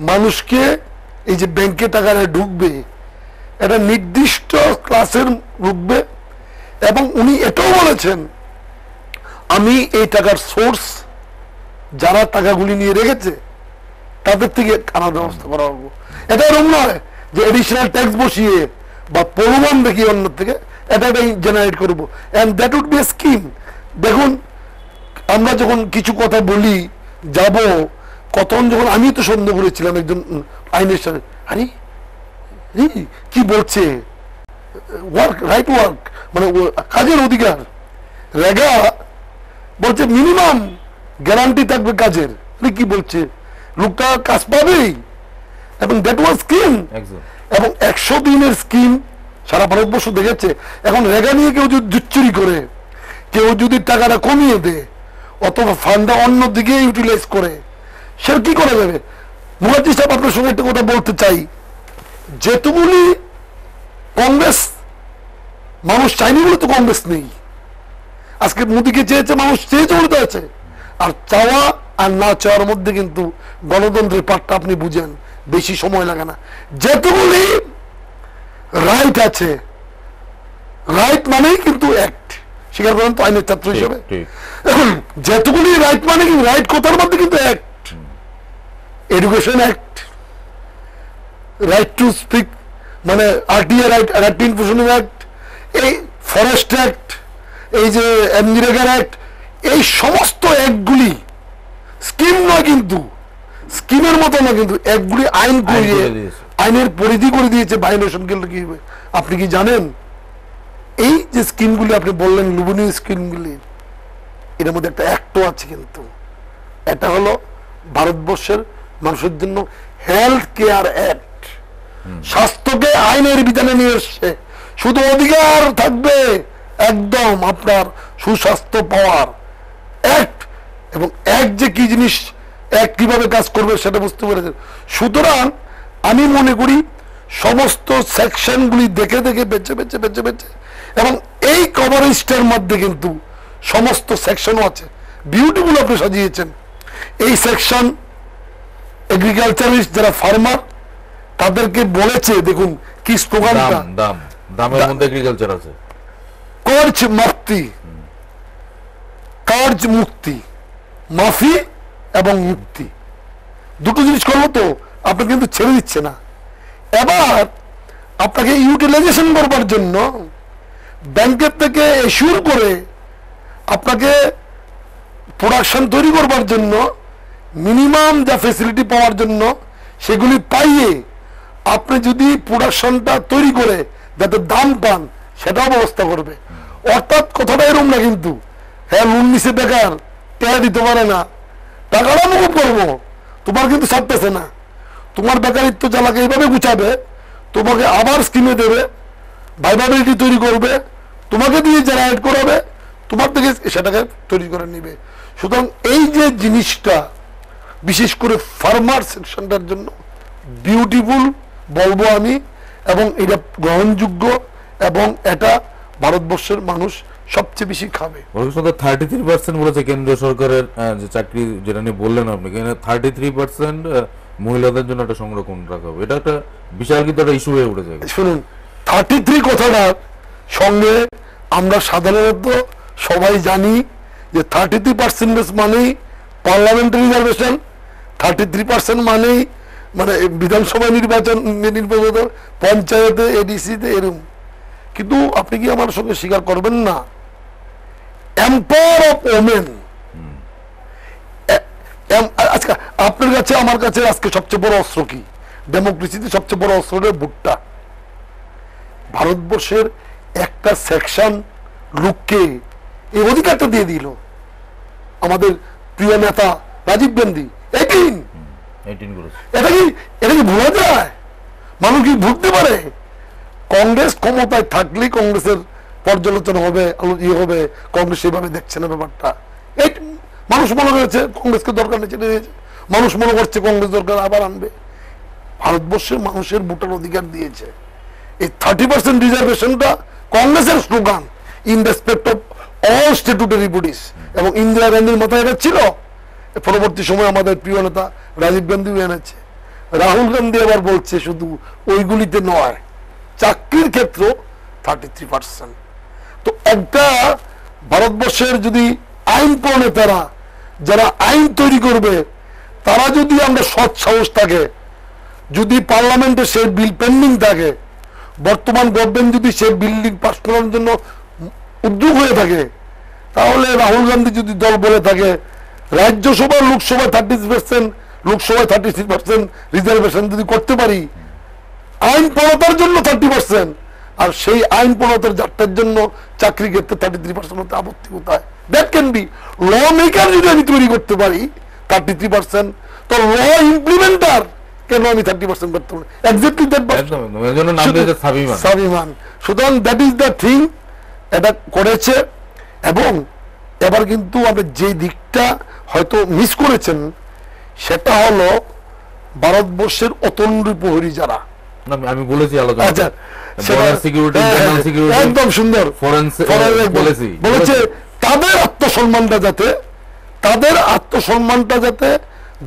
মানুষকে এই যে ব্যাংকে টাকাটা ঢুকবে, এটা নির্দিষ্ট ক্লাসের ঢুকবে। এবং উনি এটাও বলেছেন আমি এই টাকার সোর্স, যারা টাকাগুলি নিয়ে রেখেছে তাদের থেকে আনার ব্যবস্থা করা হবে। এটা এরকম নয় যে এডিশনাল ট্যাক্স বসিয়ে বা প্রলোভন দেখিয়ে অন্য থেকে এটা জেনারেট করবো, and that would be a scheme. দেখুন, আমরা যখন কিছু কথা বলি যাব, কতক্ষণ যখন আমি তো সন্দেহ করেছিলাম একজন আইনের সাথে, আরে কি বলছে, ওয়ার্ক, রাইট ওয়ার্ক, মানে কাজের অধিকার, রেগা বলছে মিনিমাম গ্যারান্টি থাকবে কাজের, কি বলছে, লোকটা কাজ পাবেই। এবং দ্যাট ওয়াজ স্কিম, এবং 100 দিনের স্কিম সারা ভারতবর্ষ দেখেছে। এখন রেগা নিয়ে কেউ যদি জুচ্চুরি করে, কেউ যদি টাকাটা কমিয়ে দেয় অথবা ফান্ডটা অন্য দিকে ইউটিলাইজ করে, সে কি করা যাবে? মুখার্জি সাহেব, আপনার সঙ্গে একটা কথা বলতে চাই, যেটুকুনি কংগ্রেস মানুষ চাইনি বলে তো কংগ্রেস নেই। আজকে মোদীকে চেয়েছে মানুষ, চেয়েছে বলে তো আছে। আর চাওয়া আর না চাওয়ার মধ্যে কিন্তু গণতন্ত্রের পাঠটা আপনি বুঝেন, বেশি সময় লাগে না। যেটুকুনি রাইট আছে, রাইট মানেই কিন্তু অ্যাক্ট, স্বীকার করেন তো আইনের ছাত্র হিসেবে, যেটুকুনি রাইট মানে কি, রাইট কথার মধ্যে কিন্তু act, education act, right to speak, মানে RTI right, right to information act, এই ফরেস্ট অ্যাক্ট, এই যে এনজিরেগার অ্যাক্ট, এই সমস্ত অ্যাক্টগুলি স্কিম নয় কিন্তু, স্কিমের মতো না কিন্তু, অ্যাক্টগুলি আইন করিয়ে, আইনের পরিধি করে দিয়েছে। ভায়োলেশন করলে কি হবে আপনি কি জানেন? এই যে স্কিমগুলি আপনি বললেন, লোভনীয় স্কিমগুলি, এর মধ্যে একটা অ্যাক্টও আছে কিন্তু, এটা হলো ভারতবর্ষের মানুষের জন্য হেলথ কেয়ার অ্যাক্ট, স্বাস্থ্যকে আইনের বিধানে নিয়ে এসছে। শুধু অধিকার থাকবে একদম আপনার সুস্বাস্থ্য পাওয়ার অ্যাক্ট। এবং অ্যাক্ট যে কি জিনিস এক কিভাবে কাজ করবে সেটা বুঝতে পেরেছেন। সুতরাং আমি মনে করি সমস্ত সেকশনগুলি দেখে দেখে বেছে বেছে বেছে বেছে, এবং এই কভারেজটার মধ্যে কিন্তু সমস্ত সেকশনও আছে, বিউটিফুল আপনি সাজিয়েছেন। এই সেকশন এগ্রিকালচারিস্ট যারা ফার্মার তাদেরকে বলেছে, দেখুন কি স্লোগানটা, দামের মধ্যে এগ্রিকালচার আছে, কর্জ মুক্তি, কার্জ মুক্তি, মাফি এবং মুক্তি, দুটো জিনিস করলো তো আপনি কিন্তু ছেড়ে দিচ্ছে না। এবার আপনাকে ইউটিলাইজেশন করবার জন্য ব্যাংকের থেকে এশিওর করে আপনাকে প্রোডাকশন তৈরি করবার জন্য মিনিমাম যা ফেসিলিটি পাওয়ার জন্য সেগুলি পাইয়ে আপনি যদি প্রোডাকশনটা তৈরি করে যাতে দাম পান সেটাও ব্যবস্থা করবে। অর্থাৎ কথাটা এরকম না কিন্তু, হ্যাঁ লোন নিচে বেকার টাকা দিতে পারে না, টাকাটা মুকুব করবো, তোমার কিন্তু ছাড়তেছে না, তোমার বেকারিত্ব জ্বালাকে এইভাবে গুছাবে, তোমাকে আবার স্কিমে দেবে, ভাইবাবিলিটি তৈরি করবে, তোমাকে দিয়ে জেনারেট করাবে, তোমার থেকে সেটাকে তৈরি করে নিবে। সুতরাং এই যে জিনিসটা বিশেষ করে ফার্মার সেকশনটার জন্য বিউটিফুল বলবো আমি, এবং এটা গ্রহণযোগ্য, এবং এটা ভারতবর্ষের মানুষ সবচেয়ে বেশি খাবে। 33% বলেছে কেন্দ্রীয় সরকারের যে চাকরি, যেটা নিয়ে বললেন আপনি, 33% মহিলাদের জন্য একটা সংরক্ষণ রাখা হবে, এটা একটা বিশাল কিন্তু একটা ইস্যু হয়ে উঠেছে। শুনুন, 33 কথাটার সঙ্গে আমরা সাধারণত সবাই জানি যে 33% মানেই পার্লামেন্টারি রিজার্ভেশন, 33% মানেই মানে বিধানসভা নির্বাচন, পঞ্চায়েতে, এডিসিতে এরকম। কিন্তু আপনি কি আমার সঙ্গে স্বীকার করবেন না, এম্পাওয়ার অফ ওমেন আজকে আপনার কাছে আমার কাছে আজকে সবচেয়ে বড় অস্ত্র কি? ডেমোক্রেসিতে সবচেয়ে বড় অস্ত্র হলো ভোটটা। ভারতবর্ষের একটা সেকশন লোককে এই অধিকারটা দিয়ে দিল আমাদের প্রিয় নেতা রাজীব গান্ধী। 18 এটা কি ভোলা যায়? মানুষ কি ভুলতে পারে? কংগ্রেস ক্ষমতায় থাকলে কংগ্রেসের পর্যালোচনা হবে, হবে, কংগ্রেস সেভাবে দেখছে না ব্যাপারটা। এই মানুষ মনে করেছে কংগ্রেসকে দরকার নেই, চেনে দিয়েছে, মানুষ মনে করছে কংগ্রেস দরকার আবার আনবে। ভারতবর্ষের মানুষের ভোটার অধিকার দিয়েছে। এই 30% রিজার্ভেশনটা কংগ্রেসের slogan, in respect of all statutory bodies, এবং ইন্দিরা গান্ধীর মাথায় এটা ছিল। পরবর্তী সময় আমাদের প্রিয় নেতা রাজীব গান্ধীও এনেছে। রাহুল গান্ধী আবার বলছে শুধু ওইগুলিতে নয়, চাকরির ক্ষেত্র 33%। তো একটা ভারতবর্ষের যদি আইন প্রণেতারা যারা আইন তৈরি করবে, তারা যদি আমরা সৎ সাহস থাকে, যদি পার্লামেন্টে সেই বিল পেন্ডিং থাকে, বর্তমান গভর্নমেন্ট যদি সেই বিল পাস করার জন্য উদ্যোগ হয়ে থাকে, তাহলে রাহুল গান্ধী যদি দল বলে থাকে রাজ্যসভা লোকসভায় 30%, লোকসভায় 33% রিজার্ভেশন যদি করতে পারি, আইন প্রণতার জন্য 30%, আর সেই আইন প্রণতার যাত্রার জন্য চাকরি ক্ষেত্রে 33% হতে আপত্তি কোথায়? That can be law maker যদি আমি তৈরি করতে পারি 33%, তো ল ইমপ্লিমেন্টার কেন আমি 30% করতে পারি? এক্স্যাক্টলি দ্যাট স্বাভিমান। সুতরাং দ্যাট ইজ দ্য থিং, এটা করেছে। এবং এবার কিন্তু আপনি যে দিকটা হয়তো মিস করেছেন সেটা হলো ভারতবর্ষের অতন্দ্রী প্রহরী যারা, আমি বলেছি আলোচনা, একদম সুন্দর বলেছে, তাদের আত্মসম্মানটা যাতে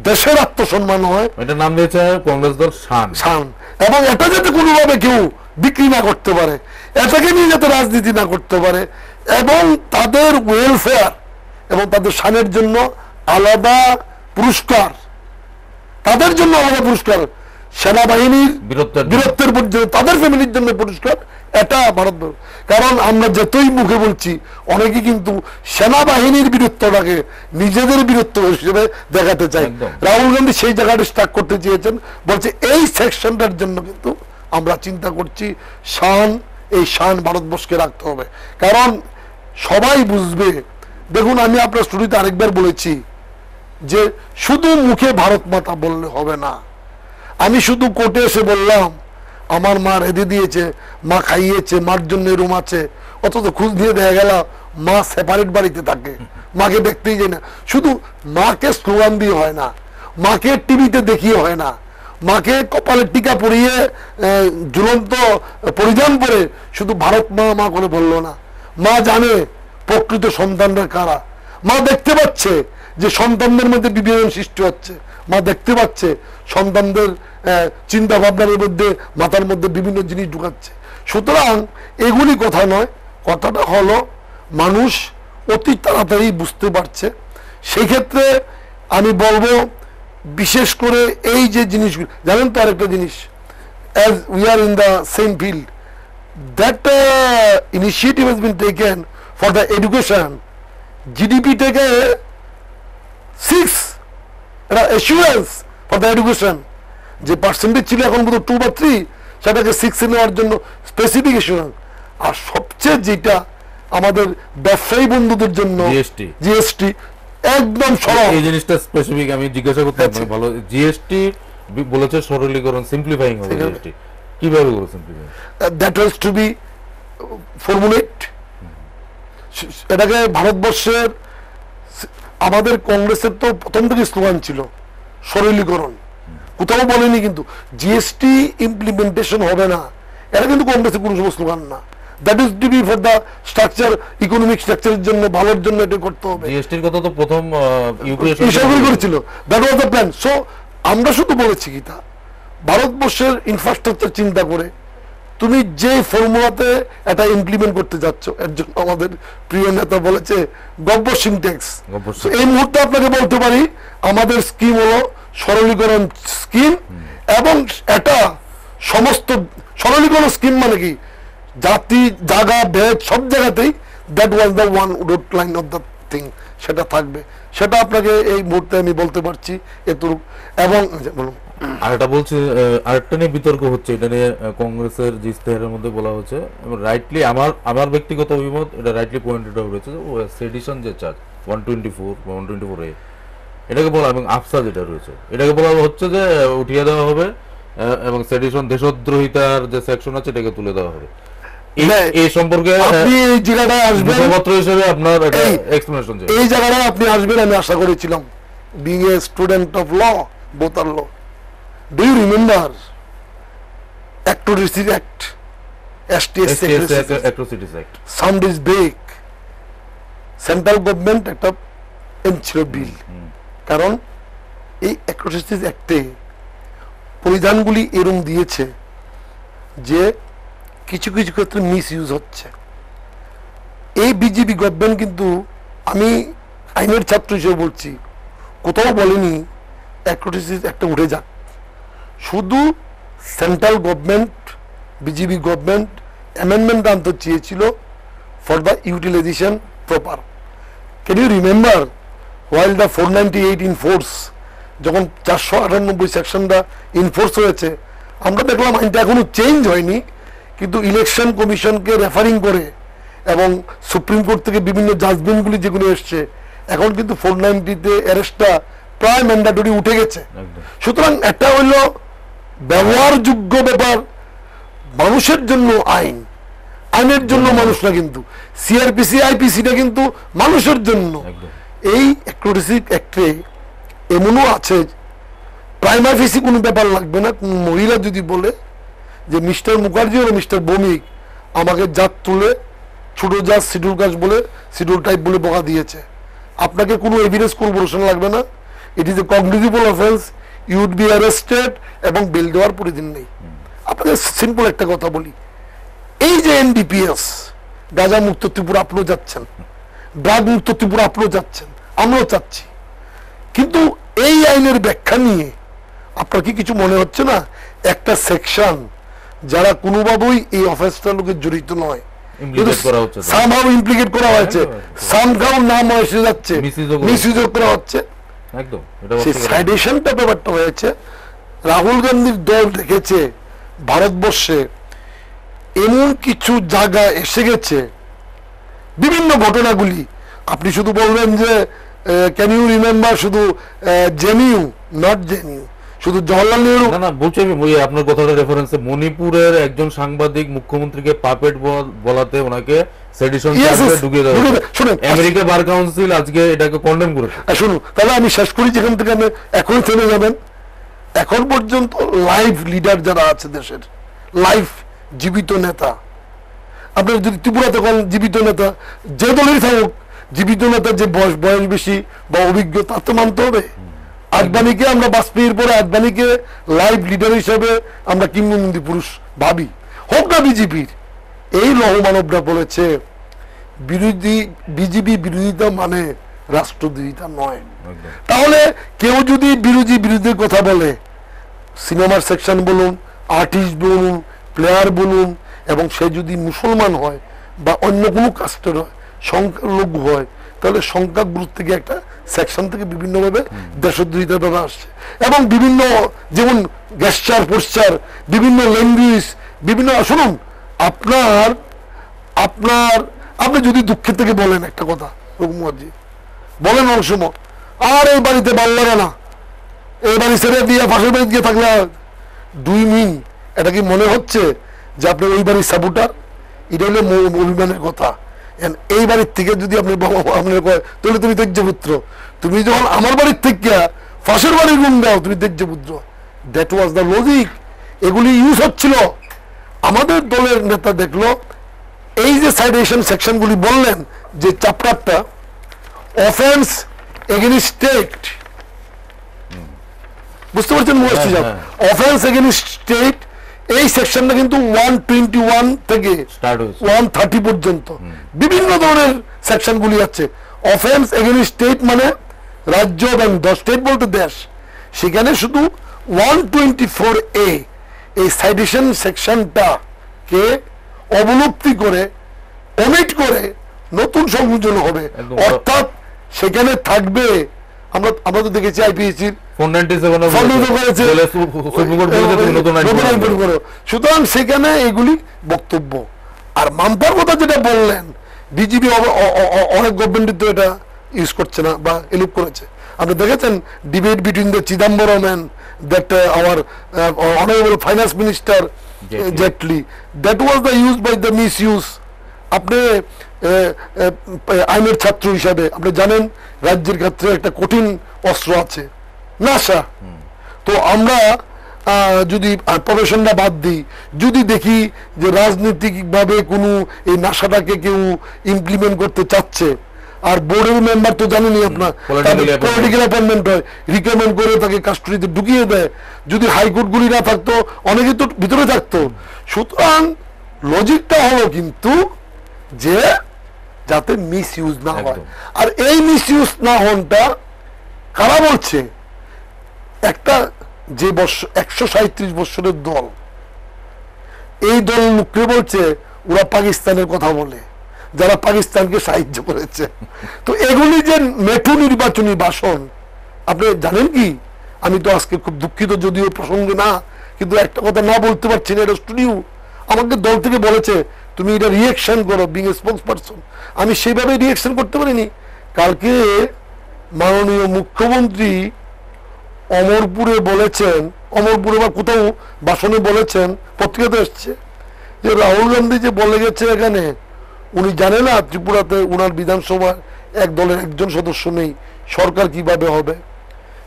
দেশের আত্মসম্মান হয়, এটা নাম দিয়েছে কংগ্রেস দল শান, এবং এটা যাতে কোনোভাবে কেউ বিক্রি না করতে পারে, এটাকে নিয়ে যাতে রাজনীতি না করতে পারে, এবং তাদের ওয়েলফেয়ার এবং তাদের শানের জন্য আলাদা পুরস্কার, তাদের জন্য আলাদা পুরস্কার, সেনাবাহিনীর বীরত্বের তাদের ফ্যামিলির জন্য পুরস্কার, এটা ভারত। কারণ আমরা যতই মুখে বলছি, অনেকে কিন্তু সেনাবাহিনীর বীরত্বটাকে নিজেদের বীরত্ব হিসেবে দেখাতে চায়। রাহুল গান্ধী সেই জায়গাটা স্টার্ট করতে চেয়েছেন, বলছে এই সেকশনটার জন্য কিন্তু আমরা চিন্তা করছি এই শান ভারতবর্ষকে রাখতে হবে। কারণ সবাই বুঝবে, দেখুন আমি আপনার স্টুডিওতে আরেকবার বলেছি যে শুধু মুখে ভারত মাতা বললে হবে না। আমি শুধু কোর্টে এসে বললাম আমার মা রেঁধে দিয়েছে, মা খাইয়েছে, মার জন্য রুম আছে, অথচ খোঁজ দিয়ে দেখা গেল মা সেপারেট বাড়িতে থাকে, মাকে দেখতেই যায় না। শুধু মাকে স্লোগান দিয়ে হয় না, মাকে টিভিতে দেখিয়ে হয় না, মাকে কপালের টিকা পরিয়ে ঝুলন্ত পরিধান করে শুধু ভারত মা মা করে বললো না। মা জানে প্রকৃত সন্তানরা কারা, মা দেখতে পাচ্ছে যে সন্তানদের মধ্যে বিভেদন সৃষ্টি হচ্ছে, মা দেখতে পাচ্ছে সন্তানদের চিন্তা ভাবনার মধ্যে মাথার মধ্যে বিভিন্ন জিনিস ঢুকাচ্ছে। সুতরাং এগুলি কথা নয়, কথাটা হলো মানুষ অতি তাড়াতাড়ি বুঝতে পারছে। সেই ক্ষেত্রে আমি বলবো বিশেষ করে এই যে জিনিসগুলো, জানেন তো আরেকটা জিনিস, as we are in the same field, that initiative has been taken for the education, GDP থেকে 6 এটা assurance for the education, যে পার্সেন্টেজ ছিল এখন বোধ 2 বা 3, সেটাকে 6 নেওয়ার জন্য স্পেসিফিক assurance। আর সবচেয়ে যেটা আমাদের ব্যবসায়ী বন্ধুদের জন্য জিএসটি একদম সরল। এই জিনিসটা স্পেসিফিক আমি জিজ্ঞাসা করতে ভালো, জিএসটি বলেছে সরলীকরণ, সিম্পলিফাইং হবে, জিএসটি কিভাবে করে simplify? That has to be formulate. এটাকে ভারতবর্ষের আমাদের কংগ্রেসের তো প্রথম থেকে স্লোগান ছিল সরলীকরণ, কোথাও বলেনি কিন্তু জিএসটি ইমপ্লিমেন্টেশন হবে না, এটা কিন্তু কংগ্রেসের কোনো সময় স্লোগান না। That is to be for the structure, economic স্ট্রাকচারের জন্য, ভালোর জন্য এটা করতে হবে। জিএসটির কথা তো প্রথম ইউপিএ করেছিল, that was the plan. So আমরা শুধু বলেছি কি তা ভারতবর্ষের ইনফ্রাস্ট্রাকচার চিন্তা করে তুমি যে ফর্মুলাতে এটা ইমপ্লিমেন্ট করতে যাচ্ছ, এর জন্য আমাদের প্রিয় নেতা বলেছে গব্বর সিং ট্যাক্স। এই মুহূর্তে আপনাকে বলতে পারি আমাদের স্কিম হলো সরলীকরণ স্কিম, এবং এটা সমস্ত সরলীকরণ স্কিম মানে কি জাতি জায়গা ভেদ সব জায়গাতেই that was the one root line of the thing, সেটা থাকবে। সেটা আপনাকে এই মুহূর্তে আমি বলতে পারছি এতটুকু। এবং বলুন আর এটা বলছে, আরেকটা নিয়ে বিতর্ক হচ্ছে, এটা নিয়ে কংগ্রেসের যে ইস্তেহারের মধ্যে বলা হচ্ছে, রাইটলি আমার ব্যক্তিগত অভিমত, এটা রাইটলি পয়েন্টেড আউট হয়েছে, সেডিশন যে চার্জ 124A এটাকে বলা, এবং আফসা যেটা রয়েছে এটাকে বলা হচ্ছে যে উঠিয়ে দেওয়া হবে, এবং সেডিশন দেশদ্রোহিতার যে সেকশন আছে এটাকে তুলে দেওয়া হবে। এই সম্পর্কে আপনি এই জায়গাটায় আসবেন মুখপাত্র হিসেবে আপনার এক্সপ্লেনেশন চাই। এই জায়গাটায় আপনি আসবেন আমি আশা করেছিলাম, being a student of law, both আর law. Do you remember Atrocities Act, Atrocities Act? Sound is big. Central government একটা এনেছিল বিল, কারণ এই অ্যাট্রোসিটিস অ্যাক্টে পরিধানগুলি এরম দিয়েছে যে কিছু কিছু ক্ষেত্রে মিস ইউজ হচ্ছে। এই বিজেপি গভর্নমেন্ট কিন্তু, আমি আইনের ছাত্র হিসেবে বলছি, কোথাও বলেনি অ্যাট্রোসিটিস একটা উঠে যাক। শুধু central government, BJP government amendment আনতে চেয়েছিল for the utilization proper. Can you remember while the 498 in force, যখন 498 সেকশনটা ইনফোর্স হয়েছে, আমরা দেখলাম আইনটা এখনো চেঞ্জ হয়নি, কিন্তু ইলেকশন কমিশনকে রেফারিং করে এবং সুপ্রিম কোর্ট থেকে বিভিন্ন জাজমেন্টগুলি যেগুলো এসছে, এখন কিন্তু 490-তে অ্যারেস্টটা প্রায় ম্যান্ডেটরি উঠে গেছে। সুতরাং এটা হইল ব্যবহারযোগ্য ব্যাপার, মানুষের জন্য আইন, আইনের জন্য মানুষ না। কিন্তু সিআরপিসি আইপিসিটা কিন্তু মানুষের জন্য। এই অ্যাট্রোসিটিস অ্যাক্টে এমনও আছে প্রাইমারি ফেসি কোনো ব্যাপার লাগবে না। কোন মহিলা যদি বলে যে মিস্টার মুখার্জি ও মিস্টার ভৌমিক আমাকে জাত তুলে ছোট জাত শিডিউল কাস্ট বলে, শিডিউল টাইপ বলে বকা দিয়েছে, আপনাকে কোনো এভিডেন্স কোর্পোরেশন লাগবে না। It is a cognizable offence, you would be arrested, এবং বেল দেওয়ার পরিদিন নেই। আপনাকে সিম্পল একটা কথা বলি, এই যে এনডিপিএস, গাঁজা মুক্ত ত্রিপুরা আপনিও যাচ্ছেন, ড্রাগ মুক্ত ত্রিপুরা আপনিও যাচ্ছেন, আমরাও চাচ্ছি, কিন্তু এই আইনের ব্যাখ্যা নিয়ে আপনার কি কিছু মনে হচ্ছে না একটা সেকশন যারা কোনোভাবেই এই অফেন্সটার লোকের জড়িত নয়, সামহাউ ইমপ্লিকেট করা হয়েছে, সামহাউ নাম এসে যাচ্ছে, মিসইউজ করা হচ্ছে, একদম সেই সাইডেশনটা ব্যাপারটা হয়েছে। রাহুল গান্ধীর দল দেখেছে ভারতবর্ষে এমন কিছু জায়গা এসে গেছে, বিভিন্ন ঘটনাগুলি আপনি শুধু বলবেন যে ক্যান ইউ রিমেম্বার শুধু জেনিউ, নট জেনিউ, শুধু জওয়াহরলাল নেহরু না না বলছি আমি ওই আপনার কথাটা রেফারেন্সে মণিপুরের একজন সাংবাদিক মুখ্যমন্ত্রীকে পাপেট বলাতে ওনাকে সেডিশন Yes, চার্জে yes, ঢুকিয়ে দেওয়া ঢুকিয়ে হয়েছে। দেয়। শুনুন, আমেরিকা বার কাউন্সিল আজকে এটাকে কন্ডেম করেছে। শুনুন তাহলে আমি শেষ করি, যেখান থেকে আমি এখনই থেমে যাবেন। এখন পর্যন্ত লাইভ লিডার যারা আছে দেশের, লাইভ জীবিত নেতা, আপনার যদি ত্রিপুরাতে কোন জীবিত নেতা যে দলেরই থাকুক, জীবিত নেতা যে বয়স বেশি বা অভিজ্ঞতা তো মানতে হবে। আদবানিকে আমরা বাজপেয়ীর পরে আদবানিকে লাইভ লিডার হিসেবে আমরা কিংবদন্তি পুরুষ ভাবি, হোক না বিজেপির। এই লৌহমানবরা বলেছে বিজেপি বিরোধিতা মানে রাষ্ট্রদ্রোহিতা নয়। একদম। তাহলে কেউ যদি বিরোধীর কথা বলে, সিনেমার সেকশন বলুন, আর্টিস্ট বলুন, প্লেয়ার বলুন, এবং সে যদি মুসলমান হয় বা অন্য কোনো কাস্টের হয়, সংখ্যালঘু হয়, তাহলে সংখ্যা গুরুত্ব থেকে একটা সেকশন থেকে বিভিন্নভাবে দেশদ্রোহিতার ব্যাপার আসছে। এবং বিভিন্ন যেমন গেস্টার পোস্টার, বিভিন্ন ল্যাঙ্গুয়েজ, বিভিন্ন শুনুন, আপনার আপনার আপনি যদি দুঃখের থেকে বলেন একটা কথা, রঘুমজি বলেন অনেক সময়, আর এই বাড়িতে ভালো লাগে না, এই বাড়ি ছেড়ে দিয়ে পাশের বাড়িতে গিয়ে থাকলে দুই মিন, এটা কি মনে হচ্ছে যে আপনি ওই বাড়ির সাপোর্টার? এটা হলো অভিমানের কথা। এই বাড়ির থেকে যদি আপনি আপনার কয় তাহলে তুমি তেজ্যপুত্র, তুমি যখন আমার বাড়ির থেকে পাশের বাড়ির রুম দাও তুমি তেজ্যপুত্র। That was the logic. এগুলি ইউজ হচ্ছিল। আমাদের দলের নেতা দেখলো এই যে সাইডেশন সেকশনগুলি বললেন, যে চ্যাপ্টারটা অফেন্স এগেইনস্ট স্টেট, বুঝতে পারছেন মহাশয় সাহেব? অফেন্স এগেইনস্ট স্টেট এই সেকশনটা কিন্তু 121 থেকে স্টার্ট হয়েছে 130 পর্যন্ত বিভিন্ন ধরনের সেকশনগুলি আছে। অফেন্স এগেইনস্ট স্টেট মানে রাজ্য এবং স্টেট বলতে দেশ, সেখানে শুধু 124A এই সাইডেশন সেকশনটাকে অবলুপ্তি করে, ওমিট করে নতুন সংযোজন হবে। একদম। অর্থাৎ সেখানে থাকবে, আমরা তো দেখেছি আইপিএসির 497 সুপ্রিম কোর্ট বলেছে তুমি নতুন আইন করো। সুতরাং সেখানে এগুলি বক্তব্য। আর মামতার কথা যেটা বললেন, বিজেপি অনেক গভর্নমেন্ট তো এটা ইউজ করছে না বা এলুপ করেছে। আপনি দেখেছেন debate between the Chidambaram and that our honourable finance minister Jaitley, that was the use by the misuse. আপনি আইনের ছাত্র হিসাবে আপনি জানেন রাজ্যের ক্ষেত্রে একটা কঠিন অস্ত্র আছে, নাশা। তো আমরা যদি প্রফেশনটা বাদ দিই, যদি দেখি যে রাজনৈতিকভাবে কোনো এই নাশাটাকে কেউ ইমপ্লিমেন্ট করতে চাচ্ছে, আর বোর্ডের মেম্বার তো জানেনই আপনার পলিটিক্যাল অ্যাপয়েন্টমেন্ট হয়, রিকমেন্ড করে তাকে কাস্টডিতে ঢুকিয়ে দেয়। যদি হাইকোর্টগুলি না থাকতো অনেকে তো ভিতরে থাকতো। সুতরাং লজিকটা হলো কিন্তু যে যাতে মিস ইউজ না হয়। আর এই মিস ইউজ না হনটা কারা বলছে? একটা যে 137 বছরের দল, এই দল মুখে বলছে ওরা পাকিস্তানের কথা বলে, যারা পাকিস্তানকে সাহায্য করেছে। তো এগুলি যে মেঠু নির্বাচনী ভাষণ, আপনি জানেন কি? আমি তো আজকে খুব দুঃখিত, যদিও প্রসঙ্গে না, কিন্তু একটা কথা না বলতে পারছি না। এটা স্টুডিও আমাকে দল থেকে বলেছে তুমি এটা রিয়েকশন করো বিং স্পোক্স পারসন। আমি সেইভাবে রিয়েকশন করতে পারিনি। কালকে মাননীয় মুখ্যমন্ত্রী অমরপুরে বলেছেন, অমরপুরে বা কোথাও ভাষণে বলেছেন, পত্রিকাতে এসছে, যে রাহুল গান্ধী যে বলে গেছে এখানে, উনি জানে না ত্রিপুরাতে উনার বিধানসভার এক দলের একজন সদস্য নেই, সরকার কিভাবে হবে।